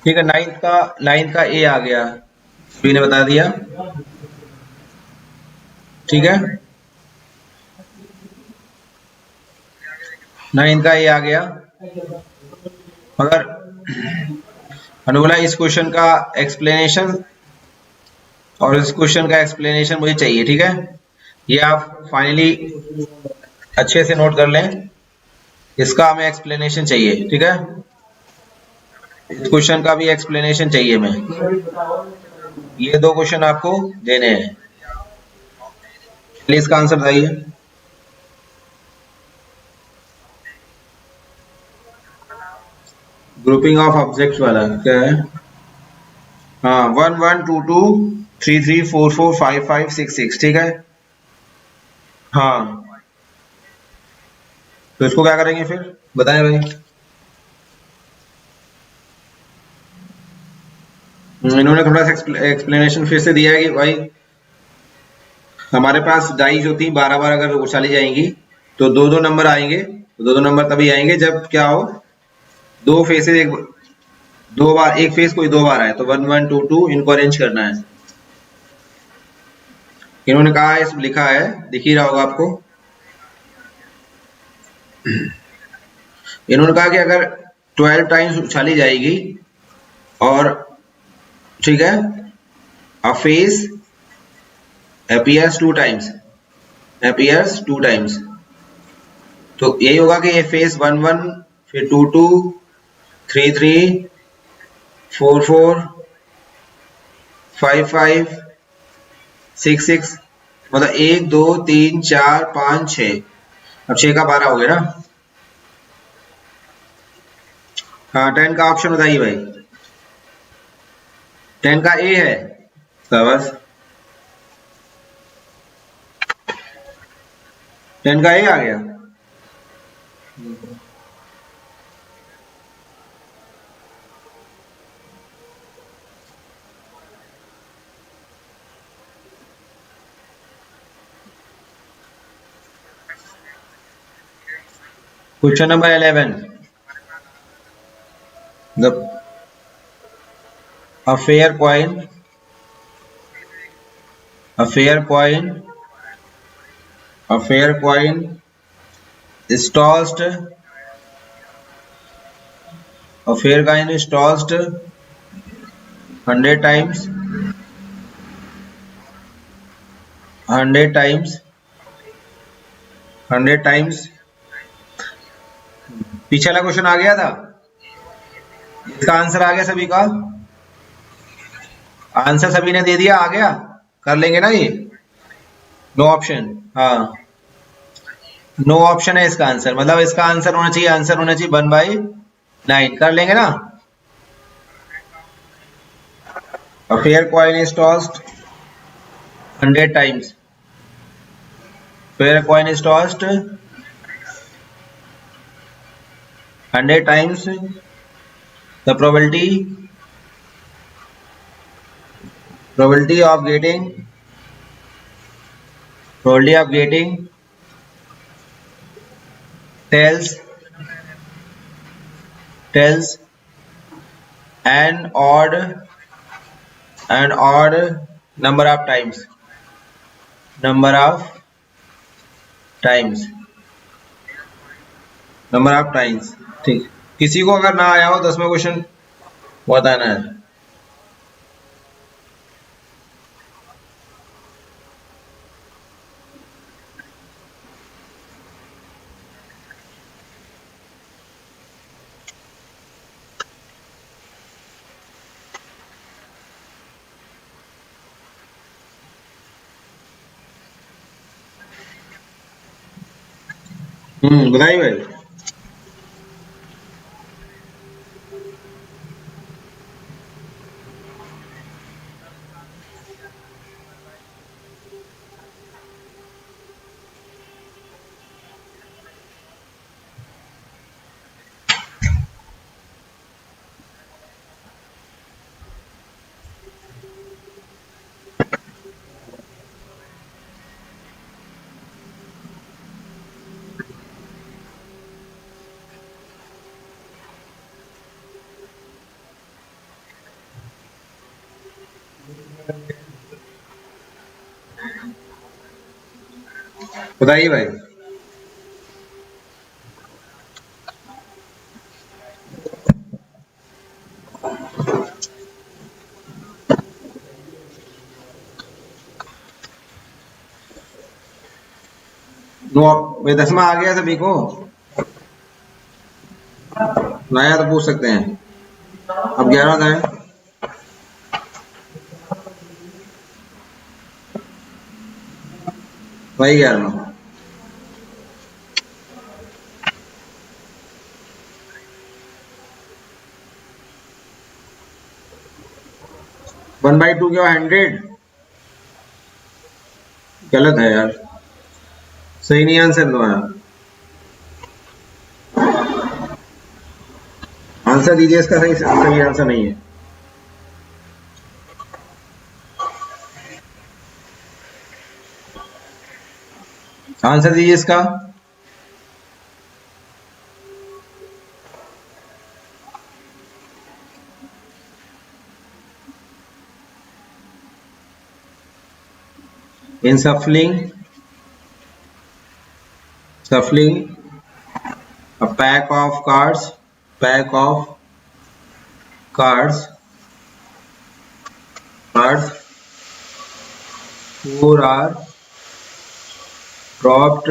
ठीक है. 9 का ए आ गया, बी ने बता दिया, ठीक है. 9 का ए आ गया. मगर अनुबोला इस क्वेश्चन का एक्सप्लेनेशन और इस क्वेश्चन का एक्सप्लेनेशन मुझे चाहिए, ठीक है. ये आप फाइनली अच्छे से नोट कर लें, इसका हमें एक्सप्लेनेशन चाहिए, ठीक है. इस क्वेश्चन का भी एक्सप्लेनेशन चाहिए मैं. ये दो क्वेश्चन आपको देने हैं. प्लीज इसका आंसर बताइए. ग्रुपिंग ऑफ ऑब्जेक्ट्स वाला क्या है? हाँ, 1 1 2 2 3 3 4 4 5 5 6 6, ठीक है. हाँ, तो इसको क्या करेंगे फिर बताएं भाई. इन्होंने थोड़ा सा एक्सप्लेनेशन फिर से दिया है कि भाई हमारे पास डाई जो थी 12 बार अगर उछाली जाएंगी तो 2 नंबर आएंगे. तो 2 नंबर तभी आएंगे जब क्या हो, दो फेसेस एक फेस कोई 2 बार आए. तो 1 1 2 2 इनको अरेंज करना है. इन्होंने कहा है, इस लिखा है, दिख ही रहा होगा आपको. इन्होंने कहा कि अगर 12 टाइम्स उछाली जाएगी और ठीक है, अ फेस appears 2 times, तो यही होगा कि ये फेस 1 1 फिर 2 2 3 3 4 4 5 5 6 6, मतलब 1 2 3 4 5 6. अब 6 का 12 हो गया ना. हाँ, 10 का ऑप्शन बताइए भाई. 10 का ए है. बस 10 का ए आ गया. Question number 11. A fair coin is tossed 100 times. 100 times. पीछे वाला क्वेश्चन आ गया था, इसका आंसर आ गया सभी का. आंसर सभी ने दे दिया, आ गया. कर लेंगे ना ये. No option. हाँ, नो ऑप्शन है इसका आंसर, मतलब इसका आंसर होना चाहिए 1 by 9. कर लेंगे ना. A fair coin is tossed 100 times. Fair coin is tossed 100 times. The probability of getting tells an odd number of times, number of times, number of times. ठीक, किसी को अगर ना आया हो 10वां क्वेश्चन बताना है। बताइए भाई। बताइए भाई। नो, भाई 10वां आ गया सभी को, नया तो पूछ सकते हैं। अब 11वां था है। भाई 11वां। वन बाई टू क्या 100? गलत है यार, सही नहीं आंसर तुम्हारा। आंसर दीजिए इसका, सही आंसर नहीं है। आंसर दीजिए इसका। In shuffling a pack of cards, cards, four are dropped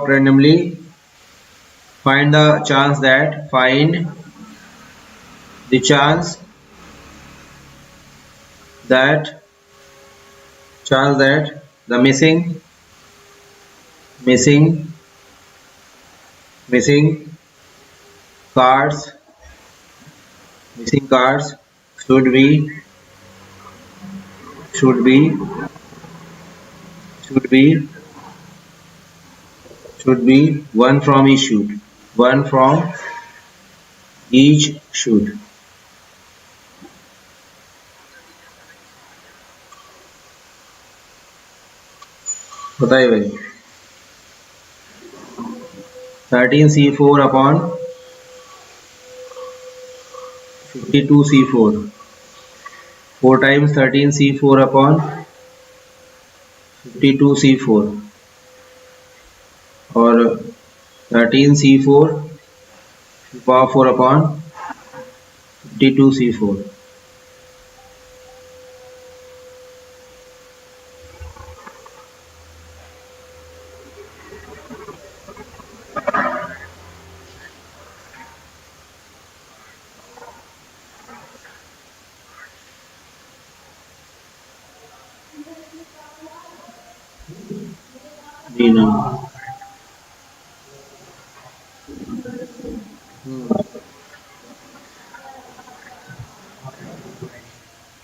randomly. Find the chance that the missing cards should be one from each shoot. बताइए भाई। 13c4 upon 52c4, 4 times 13c4 upon 52c4 और 13c4 power 4 upon 52c4। जी ना,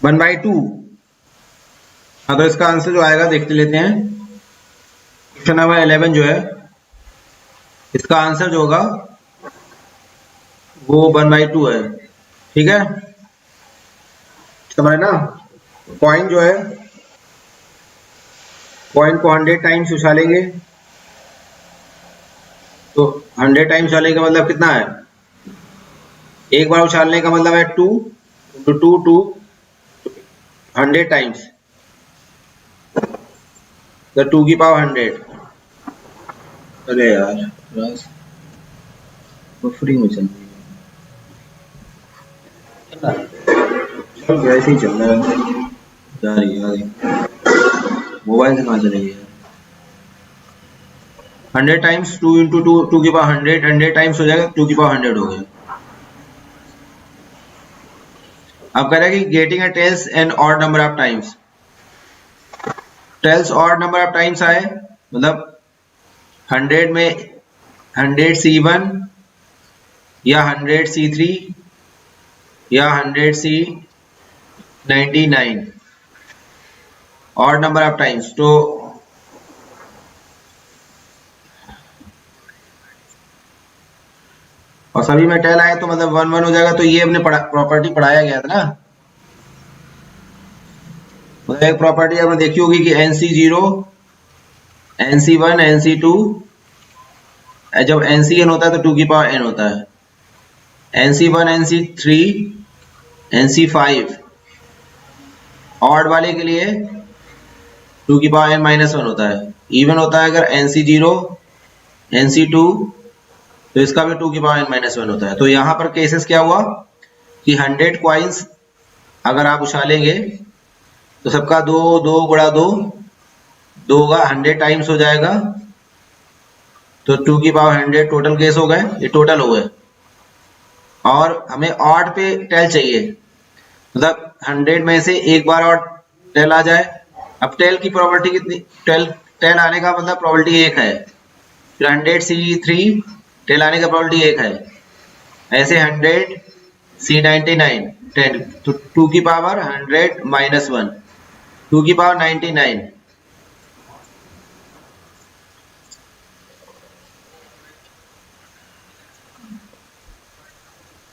1/2। हाँ, तो इसका आंसर जो आएगा देखते लेते हैं। क्वेश्चन नंबर 11 जो है, इसका आंसर जो होगा वो 1/2 है। ठीक है, समझ ना। कॉइन जो है, कॉइन को 100 टाइम्स उछालेंगे तो 100 टाइम्स उछालने का मतलब कितना है, एक बार उछालने का मतलब है 2 इंटू 2 टू 100 टाइम्स, तो 2 की पावर 100। अरे यार बस फ्री में चल सब वैसे ही चल रहा है, जा रही है आगे, मोबाइल से कहाँ चलेगी यार। 100 टाइम्स 2 इंटू टू, 2 की पावर 100, 100 टाइम्स हो जाएगा 2 की पावर 100 हो गया। अब कह रहा है कि getting a tails an odd number of times, tails odd number of times आए मतलब 100 में 100C1 या 100C3 या 100C99 odd number of times, तो और सभी में टेल आए तो मतलब 1 1 हो जाएगा। तो ये अपने प्रॉपर्टी पढ़ाया गया था ना, मतलब एक प्रॉपर्टी आपने देखी होगी कि NC0 NC1 NC2, जब NCn होता है तो 2 की पावर n होता है, NC1 NC3 NC5 ऑड वाले के लिए 2 की पावर n माइनस 1 होता है, इवन होता है अगर NC0 NC2 तो इसका भी 2 की पावर n माइनस 1 होता है। तो यहाँ पर केसेस क्या हुआ कि 100 क्वाइंस अगर आप उछालेंगे तो सबका 2 2 गुणा 2 2 का 100 टाइम्स हो जाएगा, तो 2 की पावर 100 टोटल केस हो गए, ये टोटल हो गए। और हमें ऑड पे टेल चाहिए, मतलब 100 में से एक बार और टेल आ जाए। अब टेल की प्रोबेबिलिटी कितनी, टेल टेल आने का मतलब प्रोबेबिलिटी 1 है, फिर 100C3 टेल आने का प्रोबेबिलिटी 1 है, ऐसे 100C99 10, तो 2 की पावर 100 माइनस 1 2 की पावर 99,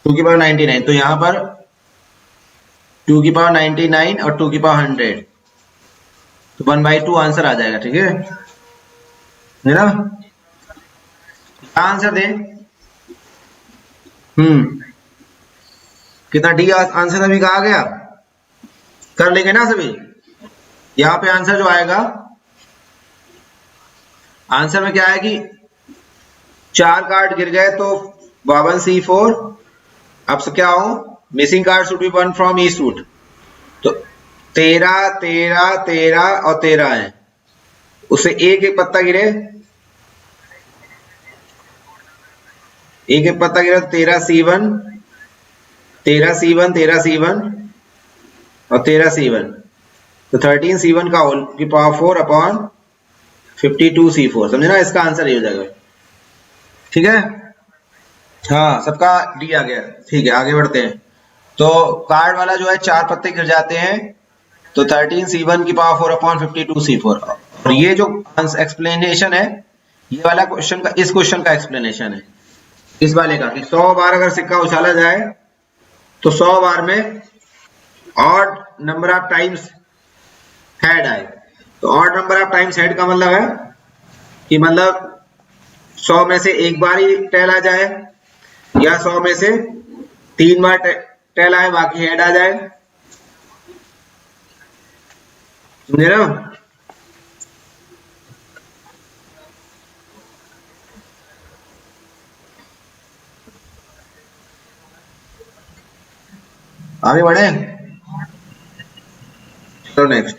टू की पावर 99, तो यहाँ पर 2 की पावर 99 और 2 की पावर 100, तो 1/2 आंसर आ जाएगा। ठीक है ना, आंसर दे। कितना डी आंसर अभी कहा गया, कर लेंगे ना सभी। यहाँ पे आंसर जो आएगा, आंसर में क्या है कि 4 कार्ड गिर गए तो 52C4, अब से क्या हो, missing card should be 1 from each suit, तो 13 13 13 और 13 है, उससे एक एक पत्ता गिरे, एक एक पत्ता गिरा, 13C1 13C1 13C1 और 13C1, तो 13C1 का होल की पावर 4 अपॉन 52C4, समझे ना, इसका आंसर ये हो जाएगा। ठीक है, हाँ सबका डी आ गया। ठीक है आगे बढ़ते हैं। तो कार्ड वाला जो है 4 पत्ते गिर जाते हैं, तो 13C1 की पावर 4 अपॉन 52C4, और ये जो एक्सप्लेनेशन है, ये वाला क्वेश्चन का, इस क्वेश्चन का एक्सप्लेनेशन है इस वाले का, कि 100 बार अगर सिक्का उछाला जाए तो 100 बार में odd number of times head आए। तो odd number of times head का मतलब है कि मतलब 100 में से एक बार ही टेल आ जाए, या 100 में से 3 बार टेल आए बाकी हेड आ जाए, समझे ना। आगे बढ़े, चलो नेक्स्ट।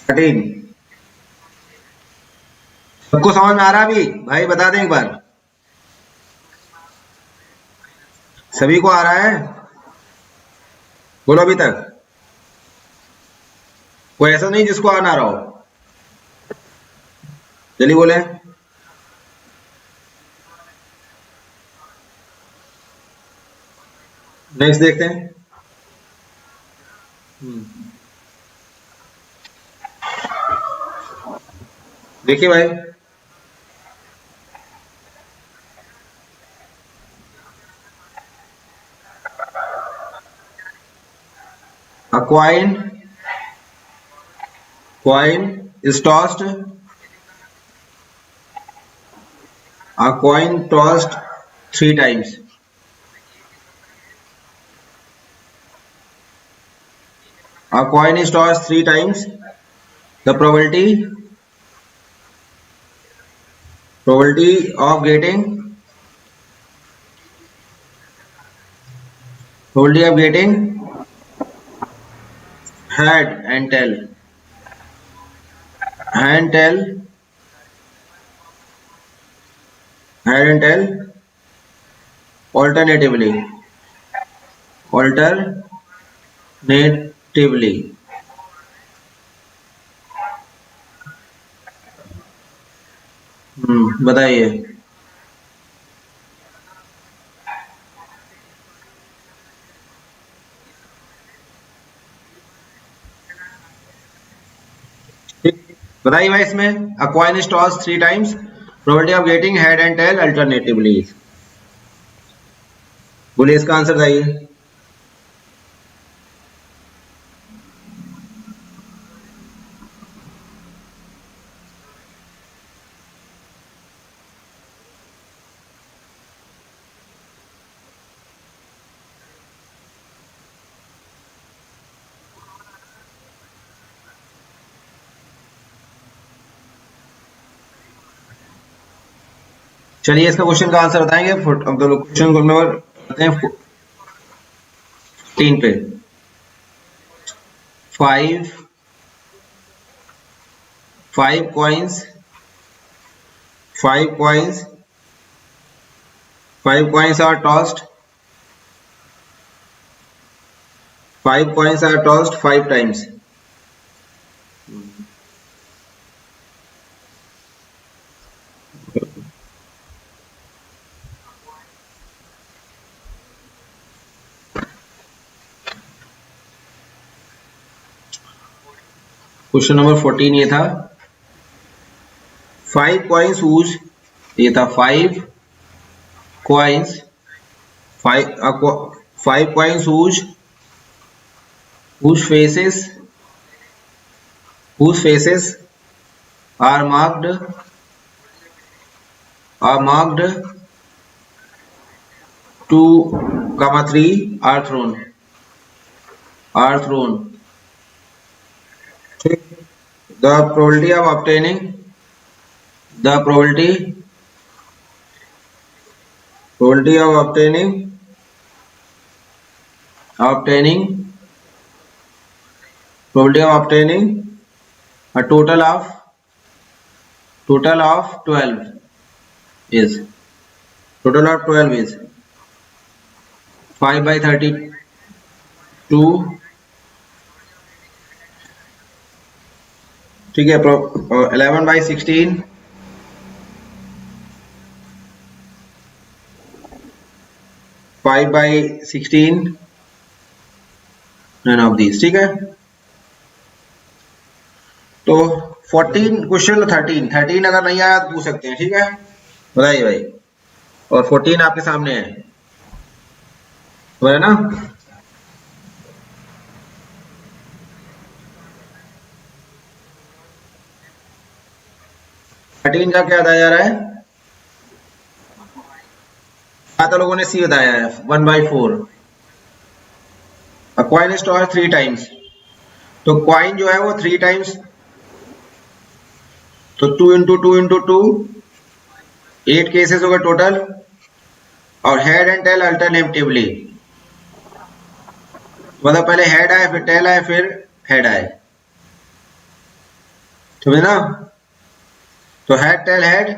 13 सबको समझ में आ रहा है अभी, भाई बता दें एक बार, सभी को आ रहा है, बोलो अभी तक, कोई ऐसा नहीं जिसको आ ना रहा हो, जल्दी बोले। नेक्स्ट देखते हैं। देखिए भाई, a coin coin is tossed, a coin tossed 3 times. A coin is tossed 3 times. The probability of getting head and tail, and tail, head and tail alternatively. बताइए। बताइए भाई, इसमें a coin is tossed 3 times, probability of getting head and tail alternatively। बोलिए इसका आंसर बताइए। चलिए इसका क्वेश्चन का आंसर बताएंगे। क्वेश्चन नंबर बताते हैं 14 पे। 5 coins are tossed 5 times. Question number 14 ये था। 5 coins whose, ये था 5 coins whose faces are marked 2, 3 are thrown. The probability of obtaining a total of 12 is 5/32। ठीक है। 11/16, 5/16, none of these। ठीक है। तो 14 क्वेश्चन 13 अगर नहीं आया तो पूछ सकते हैं। ठीक है, बताइए भाई। और 14 आपके सामने है ना। थर्टीन का क्या बताया जा रहा है? तो लोगों ने सी बताया है 1/4। कॉइन इज टॉस्ड 3 टाइम्स, तो कॉइन जो है वो 3 टाइम्स, तो 2 × 2 × 2 8 केसेस होगा टोटल। और हेड एंड टेल अल्टरनेटिवली, मतलब पहले हेड आए फिर टेल आए फिर हेड आए, समझे ना। तो हेड टेल हेड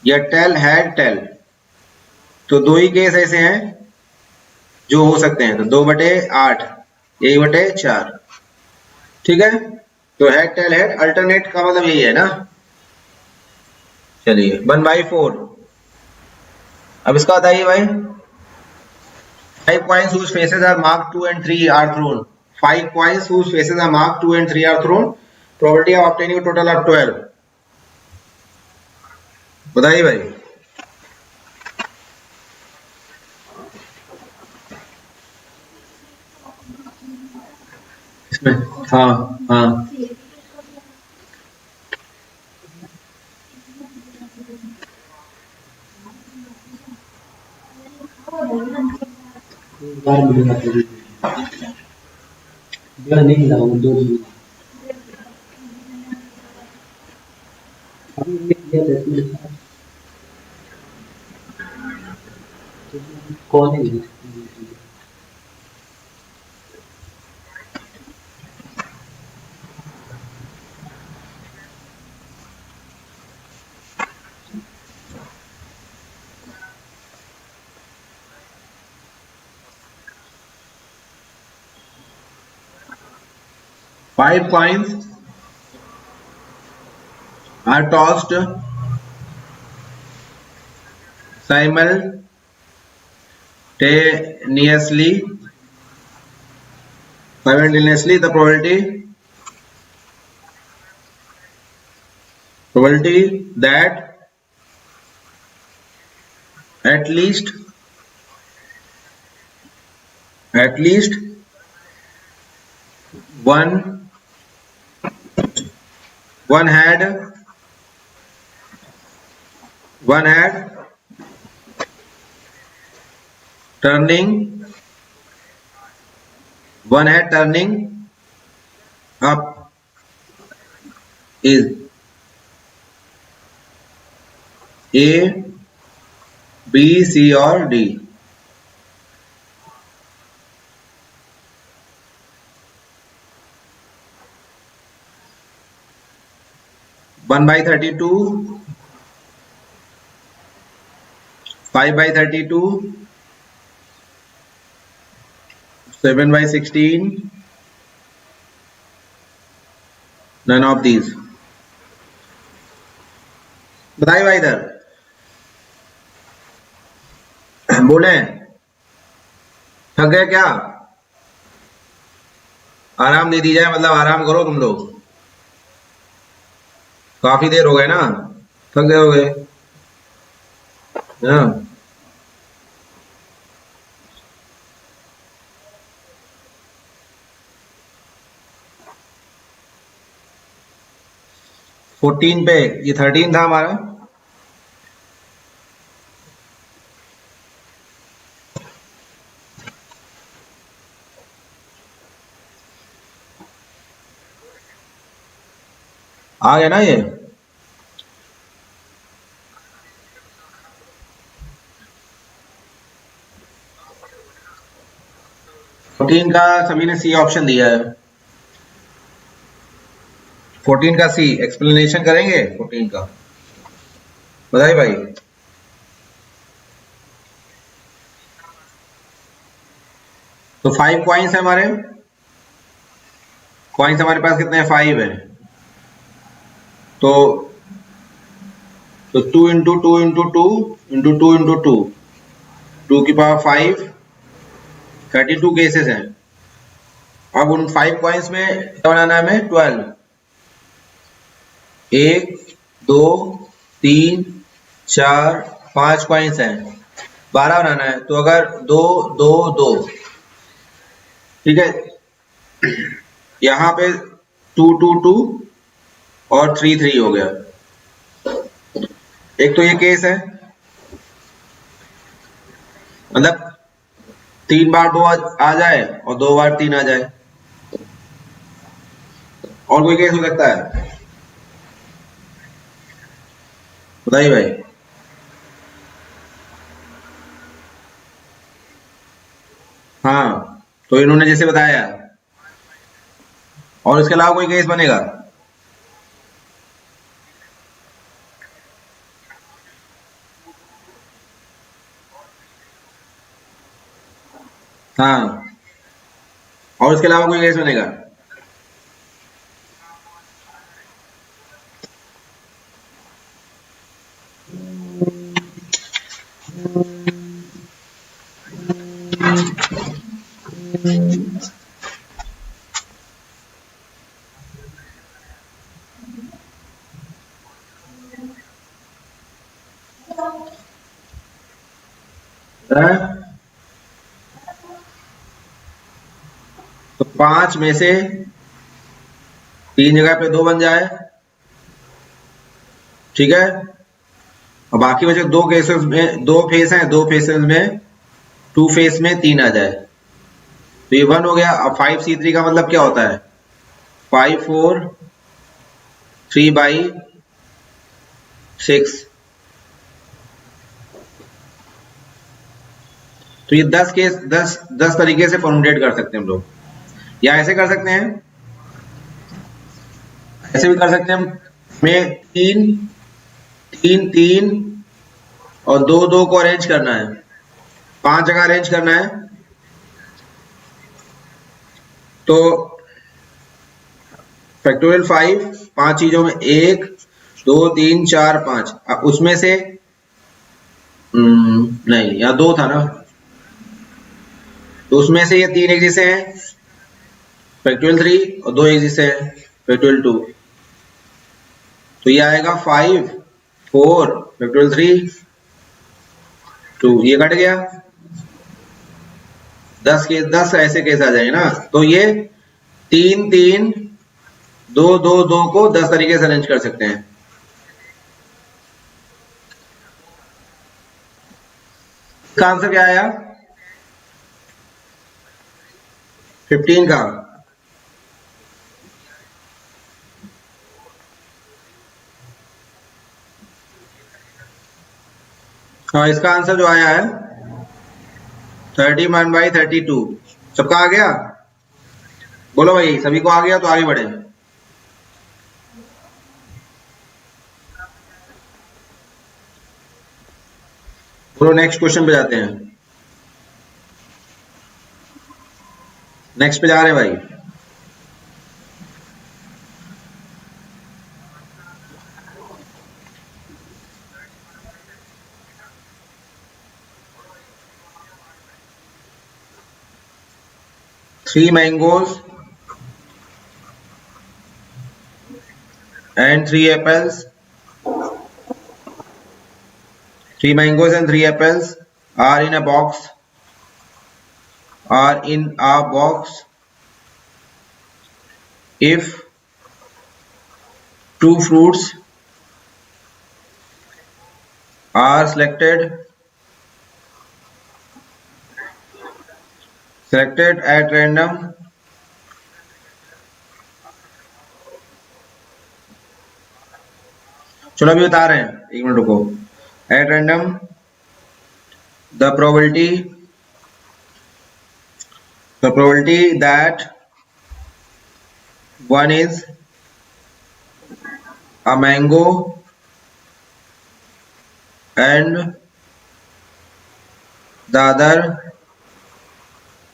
या टेल हेड टेल, तो 2 ही केस ऐसे हैं जो हो सकते हैं। तो 2/8, 1/4। ठीक है, तो हेड टेल हेड अल्टरनेट का मतलब यही है ना। चलिए 1/4। अब इसका बताइए भाई। 5 coins whose faces are marked 2 and 3 are thrown. 5 coins whose faces are marked 2 and 3 are thrown. Probability of obtaining a total of 12. बताइए भाई। इसमें हाँ एक बार मिलेगा तो नहीं मिला वो 2 दिन अभी ये किया था इसमें कौन है ये? Five coins are tossed simultaneously. The probability that at least one had turning up is A, B, C or D. One by 32, 5 by 32, 7 by 16, none of these. बताइए भाई इधर बोले थक गए क्या? आराम दे दी जाए, मतलब आराम करो तुम लोग, काफी देर हो गए ना, थक गए हो गए ना। 14 पे, ये 13 था हमारा। आ गया ना ये? फोर्टीन का सभी ने सी ऑप्शन दिया है। 14 का सी एक्सप्लेनेशन करेंगे 14 का, बताइए भाई। तो 5 कॉइन्स है हमारे, कॉइन्स हमारे पास कितने हैं? 5 है। तो 2 इंटू 2 इंटू 2 इंटू 2 इंटू 2, 2 की पावर 5, 32 केसेस हैं। अब उन 5 कॉइन्स में क्या बनाना है हमें? 12। 1 2 3 4 5 कॉइन्स हैं, 12 बनाना है। तो अगर 2 2 2, ठीक है, यहाँ पे 2 2 2 और 3 3 हो गया। एक तो ये केस है, मतलब 3 बार 2 आ जाए और 2 बार 3 आ जाए। और कोई केस हो सकता है? बताइए भाई। हाँ, तो इन्होंने जैसे बताया, और इसके अलावा कोई केस बनेगा? हाँ, और इसके अलावा कोई केस बनेगा? तो 5 में से 3 जगह पे 2 बन जाए, ठीक है, और बाकी बचे 2 केसेस में, 2 फेस हैं, 2 फेसेस में टू फेस में 3 आ जाए तो ये 1 हो गया। अब 5c3 का मतलब क्या होता है 5 4 3/6। तो ये 10 तरीके से फॉर्मुलेट कर सकते हैं हम लोग, या ऐसे कर सकते हैं, ऐसे भी कर सकते हैं हम। में 3 3 3 और 2 2 को अरेंज करना है, 5 जगह अरेंज करना है। तो फैक्टोरियल 5 5 चीजों में 1 2 3 4 5, उसमें से नहीं, यहाँ 2 था ना, तो उसमें से ये 3 एक जैसे हैं फैक्टोरियल 3 और 2 एक जैसे हैं फैक्टोरियल 2। तो ये आएगा 5 4 फैक्टोरियल 3 2, ये कट गया। 10 ऐसे केस आ जाएंगे ना। तो ये 3 3 2 2 2 को 10 तरीके से अरेंज कर सकते हैं। इसका आंसर क्या आया 15 का। हाँ, इसका आंसर जो आया है 31/32। सबका आ गया? बोलो भाई, सभी को आ गया तो आगे बढ़े। बोलो, नेक्स्ट क्वेश्चन पे जाते हैं। नेक्स्ट पे जा रहे हैं भाई। Three mangoes and 3 apples. 3 mangoes and 3 apples are in a box. Are in a box. If 2 fruits are selected at random, चलो अभी बता रहे हैं, 1 मिनट रुको। At random, the probability that one is a mango and the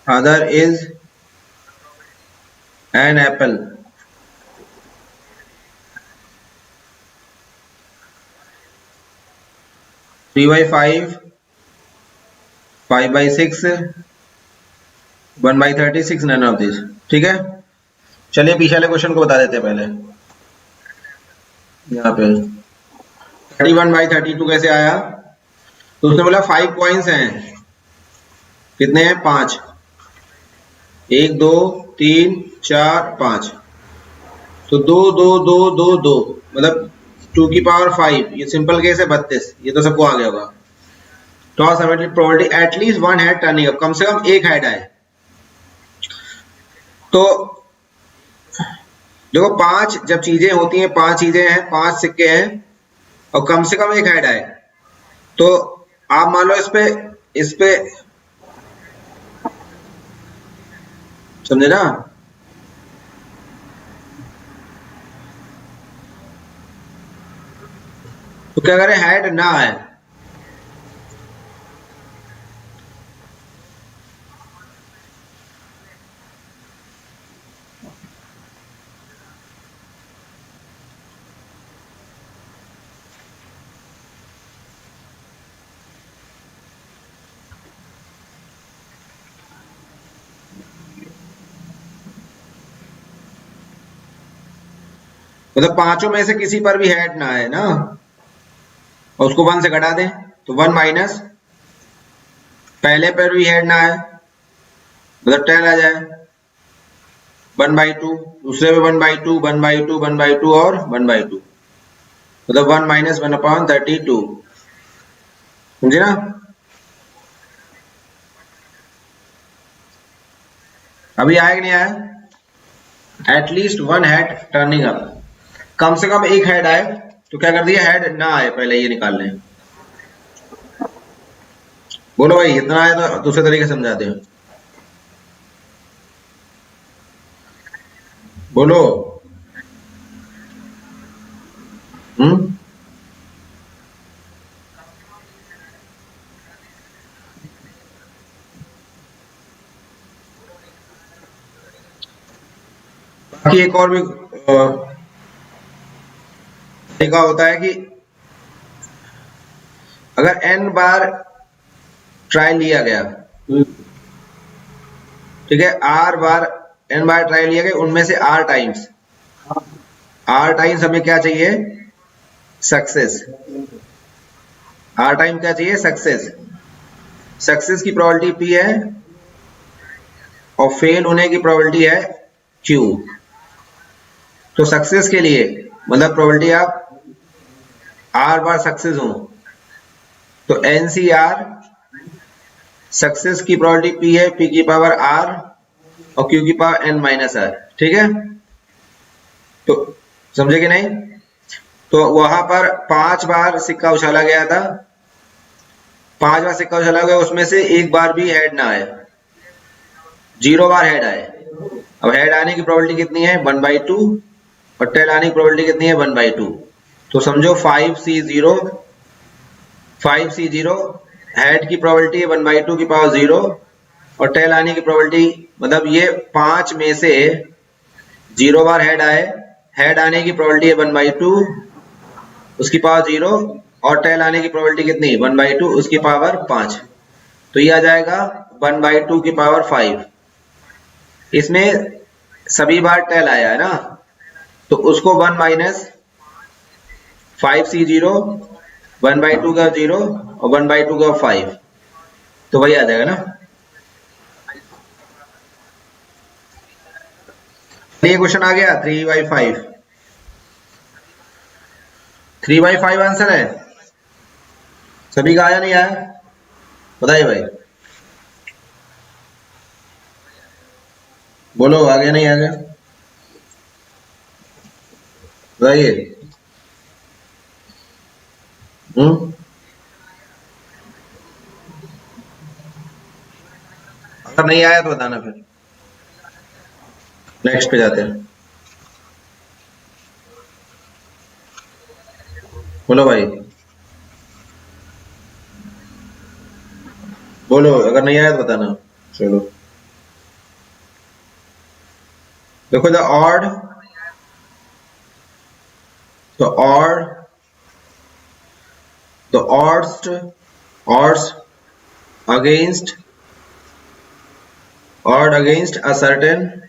other is an apple. Three by 5, 5 by 6, 1/36, none of this। ठीक है, चलिए पीछे वाले क्वेश्चन को बता देते हैं पहले। यहाँ पे 31/32 कैसे आया? तो उसने बोला 5 कॉइन्स हैं, कितने हैं 5, 1 2 3 4 5। तो 2 2 2 2 2 मतलब 2 की पावर 5, ये सिंपल केस है 32, ये तो सबको आ गया होगा। Toss probability at least one head turning up, कम से कम एक हेड आए। तो देखो 5 जब चीजें होती हैं, 5 चीजें हैं, 5 सिक्के हैं और कम से कम एक हेड आए, तो आप मान लो इस पे समझे ना। तो क्या करें, हेड ना आए। मतलब पांचों में से किसी पर भी हेड ना आए ना, और उसको 1 से घटा दें तो 1 माइनस पहले पर भी हेड ना आए मतलब 10 आ जाए, 1/2, दूसरे में 1/2 1/2 1/2 और 1/2, मतलब 1 माइनस 1/32। समझे ना। अभी आया कि नहीं आया? At least one head turning up, कम से कम एक हेड आए। तो क्या कर दिया, हेड ना आए पहले ये निकाल लें। बोलो भाई, इतना आए तो दूसरे तरीके से समझाते हो। बोलो। हम्म। बाकी एक और भी तरीका होता है कि अगर n बार ट्राई लिया गया, ठीक है, r बार n बार ट्राई लिया गया, उनमें से r टाइम्स हमें क्या चाहिए, सक्सेस। r टाइम क्या चाहिए, सक्सेस। सक्सेस की प्रोबेबिलिटी p है और फेल होने की प्रोबेबिलिटी है q। तो सक्सेस के लिए मतलब प्रोबेबिलिटी आप r बार सक्सेस हो तो NCR, सक्सेस की प्रोबेबिलिटी p है, p की पावर r और q की पावर n माइनस r। ठीक है, तो समझे कि नहीं? तो वहां पर 5 बार सिक्का उछाला गया था, 5 बार सिक्का उछाला गया, उसमें से एक बार भी हेड ना आए, 0 बार हेड आए। अब हेड आने की प्रोबेबिलिटी कितनी है, 1/2, और टेल आने की प्रोबेबिलिटी कितनी है, 1/2। तो समझो 5C0 हेड की प्रोबेबिलिटी है 1/2 की पावर 0, और टेल आने की प्रोबेबिलिटी मतलब ये 5 में से 0 बार हेड आए, हेड आने की प्रोबेबिलिटी है 1/2 उसकी पावर 0, और टेल आने की प्रोबेबिलिटी कितनी, 1/2 उसकी पावर 5। तो ये आ जाएगा 1/2 की पावर 5। इसमें सभी बार टेल आया है ना, तो उसको 1 माइनस 5C0, 1/2 का 0 और 1/2 का 5, तो वही आ जाएगा ना। ये क्वेश्चन आ गया 3/5। 3/5 आंसर है, सभी का आया नहीं आया, बताइए भाई, बोलो आ गया नहीं आ गया, बताइए। अगर नहीं आया तो बताना, फिर नेक्स्ट पे जाते हैं। बोलो भाई, बोलो, अगर नहीं आया तो बताना। चलो देखो, the odd the odds against a certain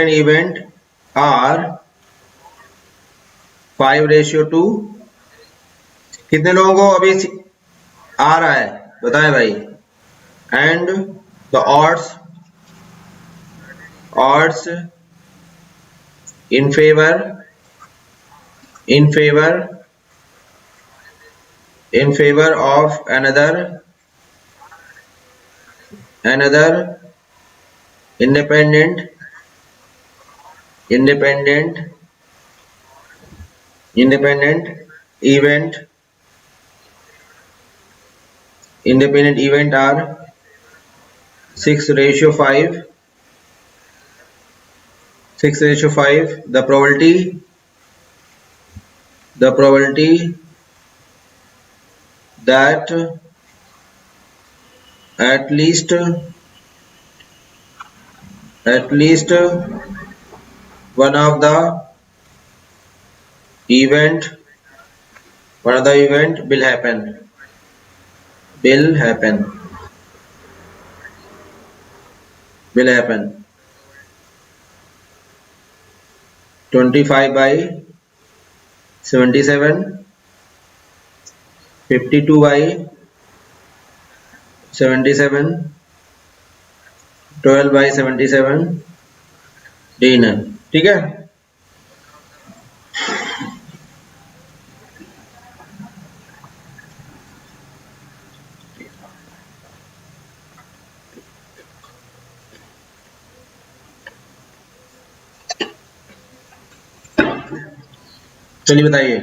event are 5:2। कितने लोगों को अभी आ रहा है, बताएं भाई। And the odds in favor of another independent event are 6:5. The probability that at least one of the event will happen 25/77, 52/77, 12/77, D9। ठीक है, चलिए बताइए।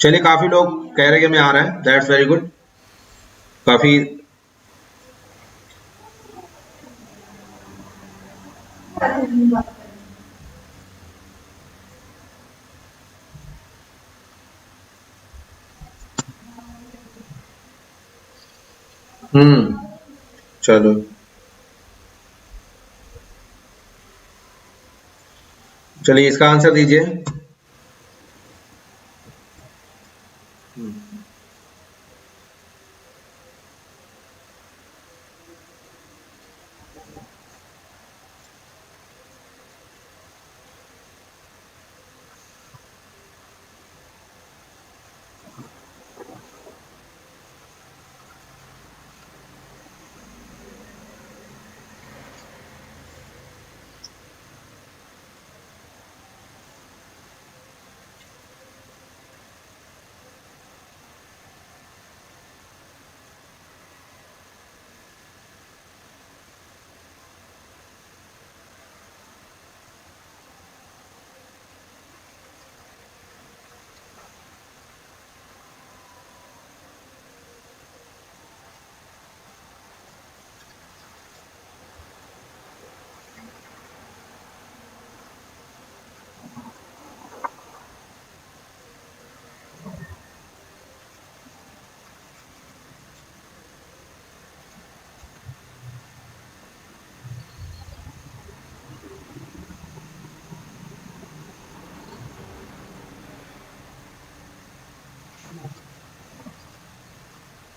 चलिए, काफी लोग कह रहे हैं कि मैं आ रहा है, दैट्स वेरी गुड। काफी चलो, चलिए इसका आंसर दीजिए।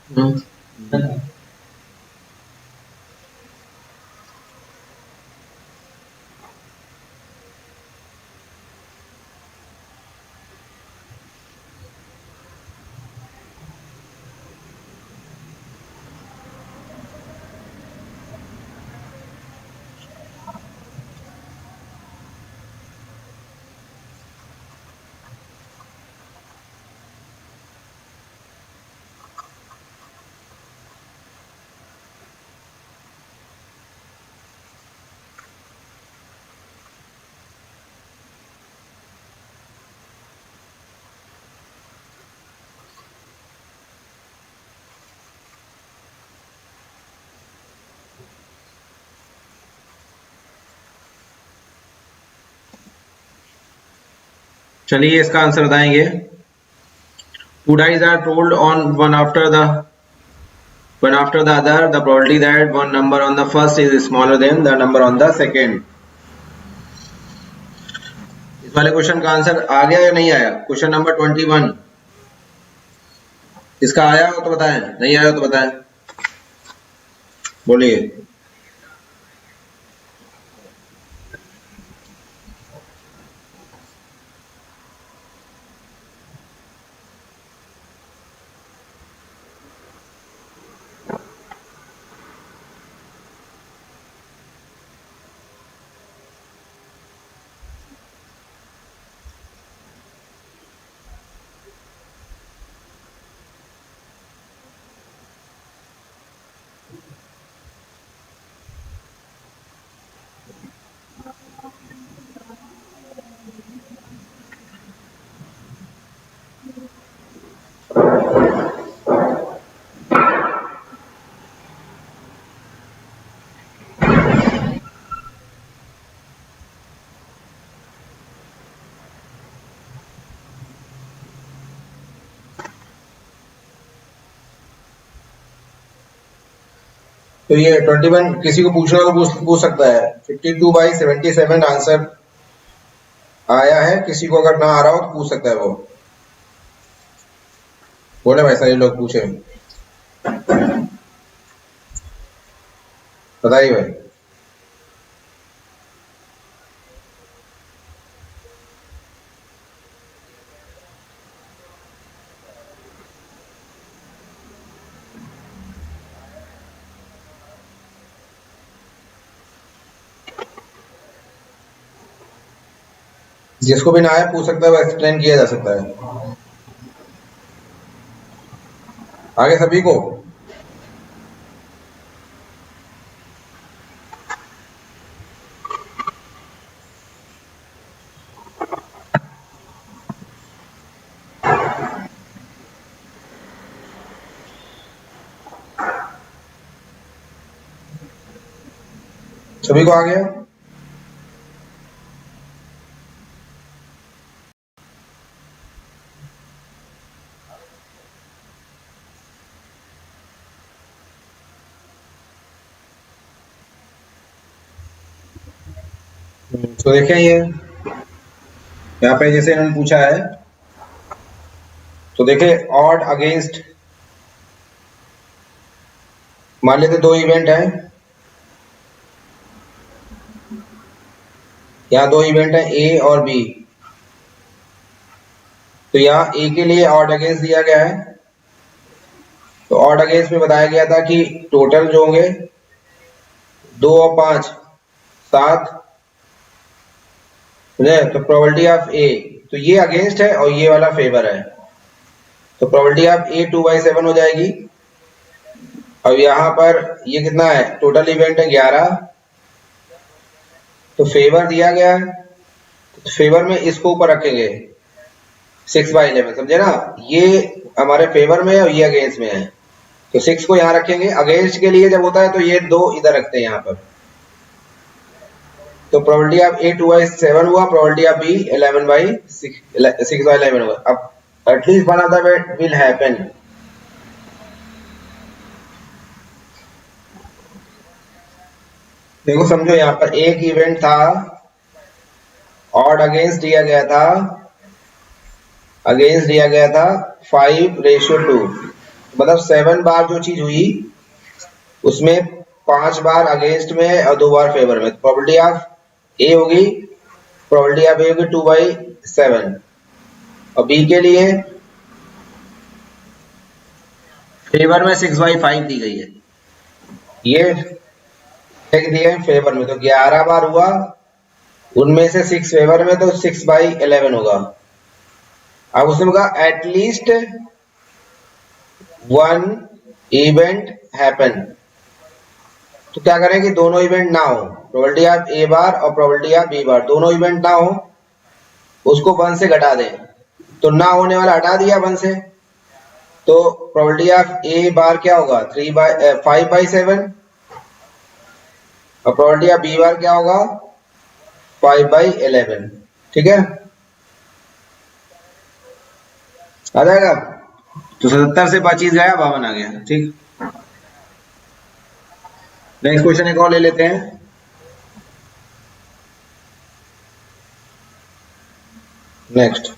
हम्म, चलिए इसका आंसर बताएंगे। Two dice are rolled on one after the other. The probability that one number on the first is smaller than the number on the second. इस वाले क्वेश्चन का आंसर आ गया या नहीं आया? क्वेश्चन नंबर 21 इसका आया हो तो बताएं, नहीं आया हो तो बताएं, बोलिए। तो ये 21 किसी को पूछना हो तो पूछ सकता है। 52/77 आंसर आया है। किसी को अगर ना आ रहा हो तो पूछ सकता है वो। बोले भाई सारे लोग पूछे, बताइए भाई। जिसको भी ना आया पूछ सकता है, वो एक्सप्लेन किया जा सकता है। आगे सभी को। सभी को आ गया? तो देखें ये यहाँ पे जैसे इन्होंने पूछा है, तो देखे ऑड अगेंस्ट, मान लेते दो इवेंट है, यहाँ दो इवेंट है ए और बी। तो यहाँ ए के लिए ऑड अगेंस्ट दिया गया है। तो ऑड अगेंस्ट में बताया गया था कि टोटल जो होंगे 2 और 5 7, तो प्रोबेबिलिटी ऑफ ए, तो ये अगेंस्ट है और ये वाला फेवर है, तो प्रोबेबिलिटी ऑफ ए 2/7 हो जाएगी। अब यहाँ पर ये कितना है, टोटल इवेंट है 11, तो फेवर दिया गया है, तो फेवर में इसको ऊपर रखेंगे 6/11, समझे ना, ये हमारे फेवर में है और ये अगेंस्ट में है, तो 6 को यहाँ रखेंगे। अगेंस्ट के लिए जब होता है तो ये 2 इधर रखते हैं यहाँ पर, तो प्रोबेबिलिटी ऑफ ए 2/7 हुआ, प्रोबेबिलिटी ऑफ बी 6/11 हुआ। अब at least one of the will happen, देखो समझो, यहाँ पर एक इवेंट था, ऑड अगेंस्ट दिया गया था, अगेंस्ट दिया गया था 5:2, मतलब 7 बार जो चीज हुई उसमें 5 बार अगेंस्ट में और 2 बार फेवर में, प्रोबेबिलिटी ऑफ ए होगी, प्रोबेबिलिटी ऑफ ए होगी 2/7। और बी के लिए फेवर में 6/5 दी गई है, ये दिए हैं फेवर में, तो 11 बार हुआ, उनमें से 6 फेवर में, तो 6/11 होगा। अब उसने कहा एटलीस्ट 1 इवेंट हैपन, तो क्या करें कि दोनों इवेंट ना हो, प्रोबेबिलिटी ऑफ ए बार और प्रोबेबिलिटी ऑफ बी बार, दोनों इवेंट ना हो, उसको 1 से घटा दें, तो ना होने वाला हटा दिया 1 से, तो प्रोबेबिलिटी ऑफ ए बार क्या होगा 5/7, और प्रोबेबिलिटी ऑफ बी बार क्या होगा 5/11, ठीक है, आ जाएगा। तो 77 से 25 गया, 52 आ गया, ठीक। नेक्स्ट क्वेश्चन एक और ले लेते हैं। Next,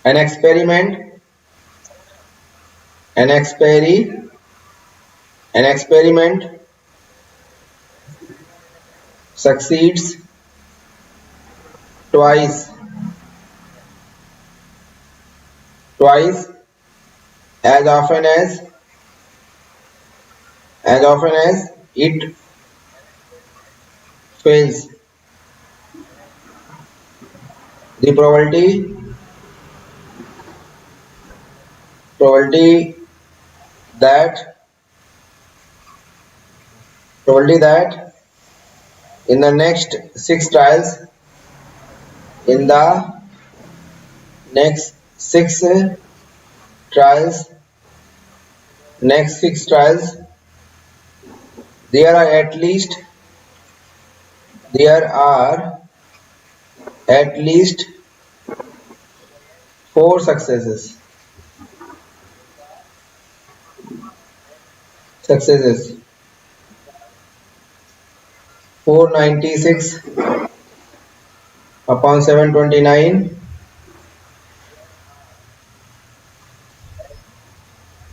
an experiment succeeds twice as often as it fails. The probability that in the next 6 trials, there are at least 4 successes. 496 upon 729,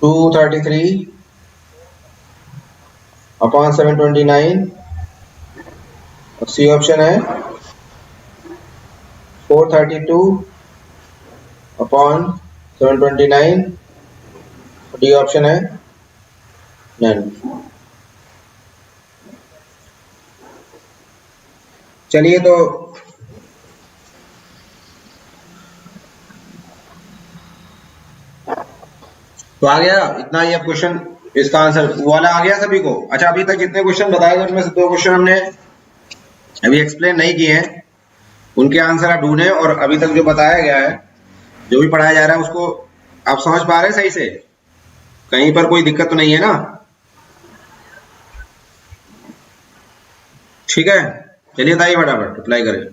233 upon 729, और सी ऑप्शन है 432 अपॉन 729, डी ऑप्शन है none। चलिए तो आ गया इतना ही। अब क्वेश्चन इसका आंसर वाला आ गया सभी को। अच्छा, अभी तक जितने क्वेश्चन बताए गए उनमें से 2 क्वेश्चन हमने अभी एक्सप्लेन नहीं किए हैं, उनके आंसर आप ढूंढें। और अभी तक जो बताया गया है, जो भी पढ़ाया जा रहा है, उसको आप समझ पा रहे हैं सही से? कहीं पर कोई दिक्कत तो नहीं है ना? ठीक है, चलिए बताइए फटाफट, रिप्लाई करें।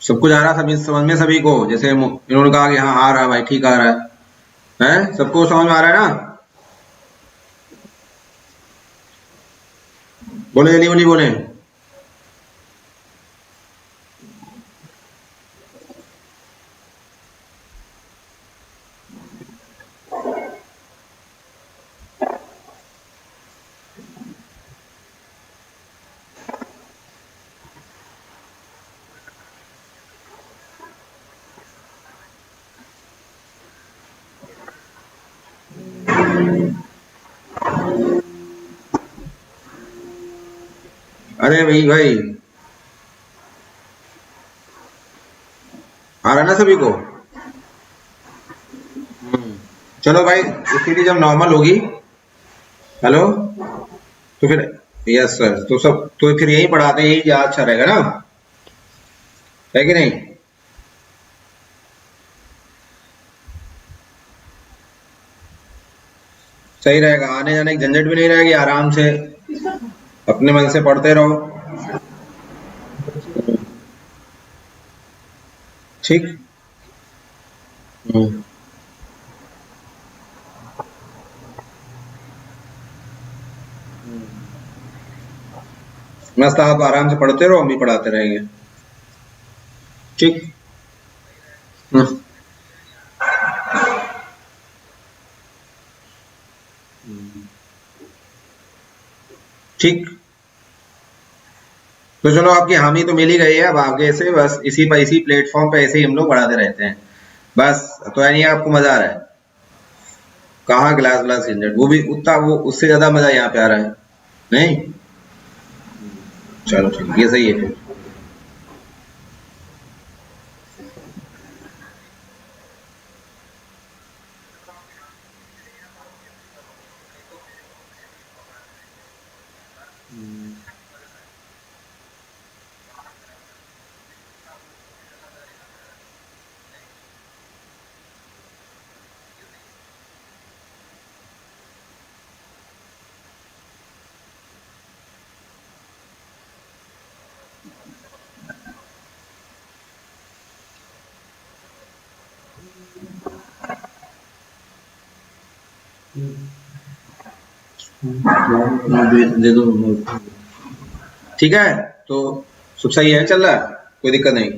सब कुछ आ रहा, सभी समझ में सभी को? जैसे इन्होंने कहा कि हाँ आ रहा है भाई, ठीक आ रहा है, हैं? सबको समझ में आ रहा है ना? बोले जल्दी, बोली बोले। अरे भाई भाई, आ रहा है ना सभी को? चलो भाई, स्थिति जब नॉर्मल होगी, हेलो, तो फिर यस सर, तो सब तो फिर यही पढ़ाते, यही ज्यादा अच्छा रहेगा ना, है कि नहीं? सही रहेगा, आने जाने की झंझट भी नहीं रहेगी, आराम से अपने मन से पढ़ते रहो। ठीक। मस्त, आप आराम से पढ़ते रहो, हम भी पढ़ाते रहेंगे। ठीक। हम्म, ठीक। तो चलो, आपकी हामी तो मिल ही गई है। अब आगे से बस इसी पर, इसी प्लेटफॉर्म पे ऐसे ही हम लोग बढ़ाते रहते हैं बस। तो यानी आपको मजा आ रहा है? कहाँ ग्लास ग्लास झंझट, वो भी उतना, वो उससे ज्यादा मजा यहाँ पे आ रहा है, नहीं? चलो ठीक, ये सही है फिर। दे दो। ठीक है, तो सब सही है, चल रहा है, कोई दिक्कत नहीं।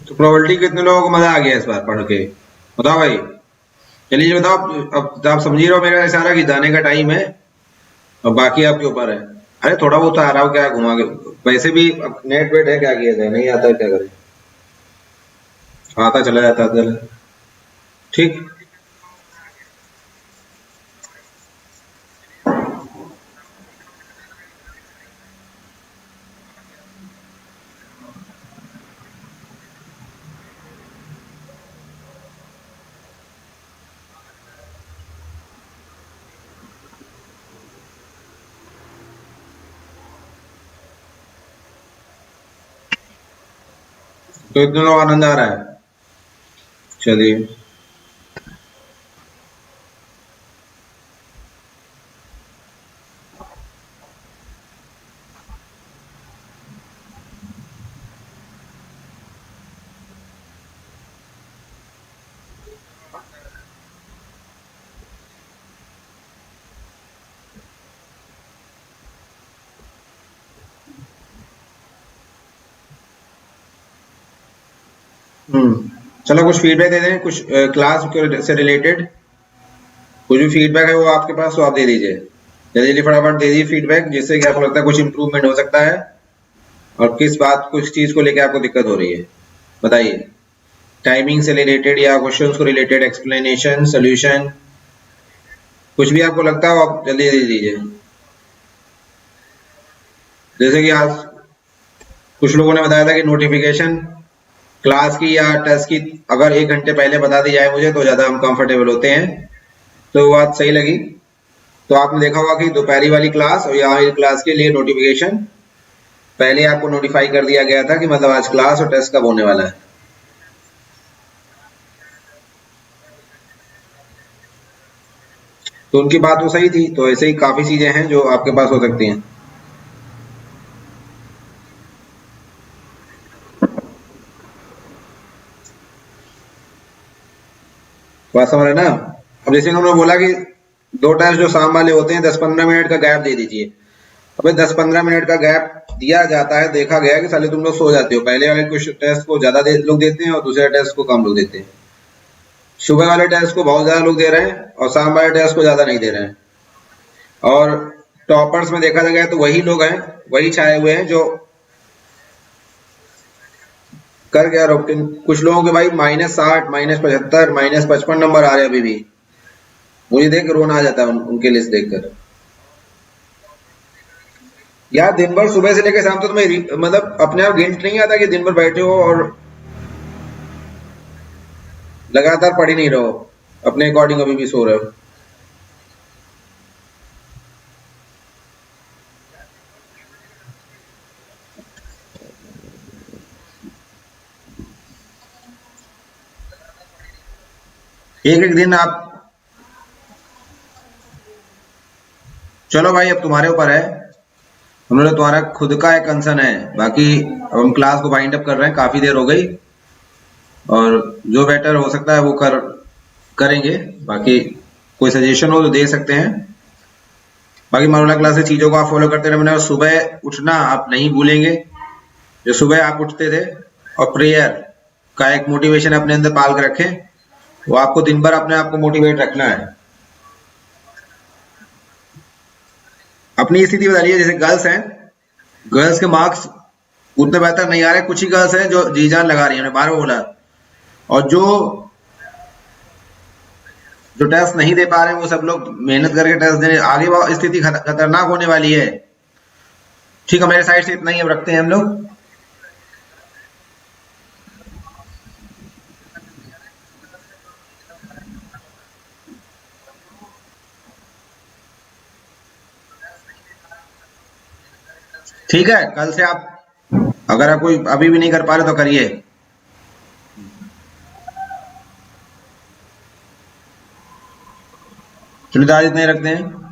तो प्रोबेबिलिटी, कितने लोगों को मजा आ गया इस बार पढ़ के? बताओ भाई, चलिए बताओ। अब तो आप समझ ही रहे हो मेरा इशारा कि जाने का टाइम है, और बाकी आपके ऊपर है। अरे थोड़ा बहुत तो आ रहा हो, क्या घुमा के, वैसे भी नेट वेट है, क्या किया जाए, नहीं आता है, क्या करें, आता चला जाता है, ठीक। तो इतने लोग आनंद आ रहा है, चलिए। चलो कुछ फीडबैक दे दें, कुछ क्लास से रिलेटेड कुछ भी फीडबैक है वो आपके पास, तो आप दे दीजिए जल्दी जल्दी, फटाफट दे दीजिए फीडबैक, जिससे कि आपको लगता है कुछ इम्प्रूवमेंट हो सकता है, और किस बात, कुछ चीज को लेकर आपको दिक्कत हो रही है, बताइए। टाइमिंग से रिलेटेड या क्वेश्चंस को रिलेटेड, एक्सप्लेनेशन, सोल्यूशन, कुछ भी आपको लगता हो आप जल्दी दे दीजिए। जैसे कि आज कुछ लोगों ने बताया था कि नोटिफिकेशन क्लास की या टेस्ट की अगर 1 घंटे पहले बता दी जाए मुझे, तो ज्यादा हम कंफर्टेबल होते हैं, तो वो बात सही लगी। तो आपने देखा होगा कि दोपहरी वाली क्लास और यहाँ वाली क्लास के लिए नोटिफिकेशन पहले आपको नोटिफाई कर दिया गया था कि मतलब आज क्लास और टेस्ट कब होने वाला है। तो उनकी बात तो सही थी, तो ऐसे ही काफी चीजें हैं जो आपके पास हो सकती हैं। बात समझ रहे ना। अब जैसे उन्होंने बोला कि 2 टेस्ट जो शाम वाले होते हैं 10-15 मिनट का गैप दे दीजिए। अबे 10-15 मिनट का गैप दिया जाता है, देखा गया कि साले तुम लोग सो जाते हो, पहले वाले कुछ टेस्ट को ज्यादा लोग देते हैं और दूसरे टेस्ट को कम लोग देते हैं। सुबह वाले टेस्ट को बहुत ज्यादा लोग दे रहे हैं और शाम वाले टेस्ट को ज्यादा नहीं दे रहे हैं। और टॉपर्स में देखा गया तो वही लोग हैं, वही छाए हुए हैं जो कर गया रोकते। कुछ लोगों के भाई -60, -75, -55 नंबर आ रहे हैं अभी भी। मुझे देख रोना आ जाता है उनके लिस्ट देखकर। यार दिन भर सुबह से लेकर शाम तक तुम्हें मतलब अपने आप गिल्ट नहीं आता कि दिन भर बैठे हो और लगातार पढ़ ही नहीं रहो, अपने अकॉर्डिंग अभी भी सो रहे हो। एक एक दिन आप, चलो भाई अब तुम्हारे ऊपर है, हम लोग तुम्हारा खुद का एक कंसर्न है, बाकी अब हम क्लास को वाइंड अप कर रहे हैं, काफी देर हो गई, और जो बेटर हो सकता है वो करेंगे। बाकी कोई सजेशन हो तो दे सकते हैं। बाकी मारूला क्लास से चीजों को आप फॉलो करते रहे। मैंने सुबह उठना आप नहीं भूलेंगे, जो सुबह आप उठते थे, और प्रेयर का एक मोटिवेशन अपने अंदर पाल के रखें, वो आपको दिन भर अपने आप को मोटिवेट रखना है। अपनी स्थिति बता रही जैसे गर्ल्स हैं, गर्ल्स के मार्क्स उतने बेहतर नहीं आ रहे, कुछ ही गर्ल्स हैं जो जी जान लगा रही है, बार बार बोला, और जो जो टेस्ट नहीं दे पा रहे हैं वो सब लोग मेहनत करके टेस्ट देने आगे, वो स्थिति खतरनाक होने वाली है। ठीक है, मेरे साइड से इतना ही अब रखते हैं हम लोग। ठीक है, कल से आप अगर आप कोई अभी भी नहीं कर पा रहे तो करिए। चलिए आज इतना ही रखते हैं।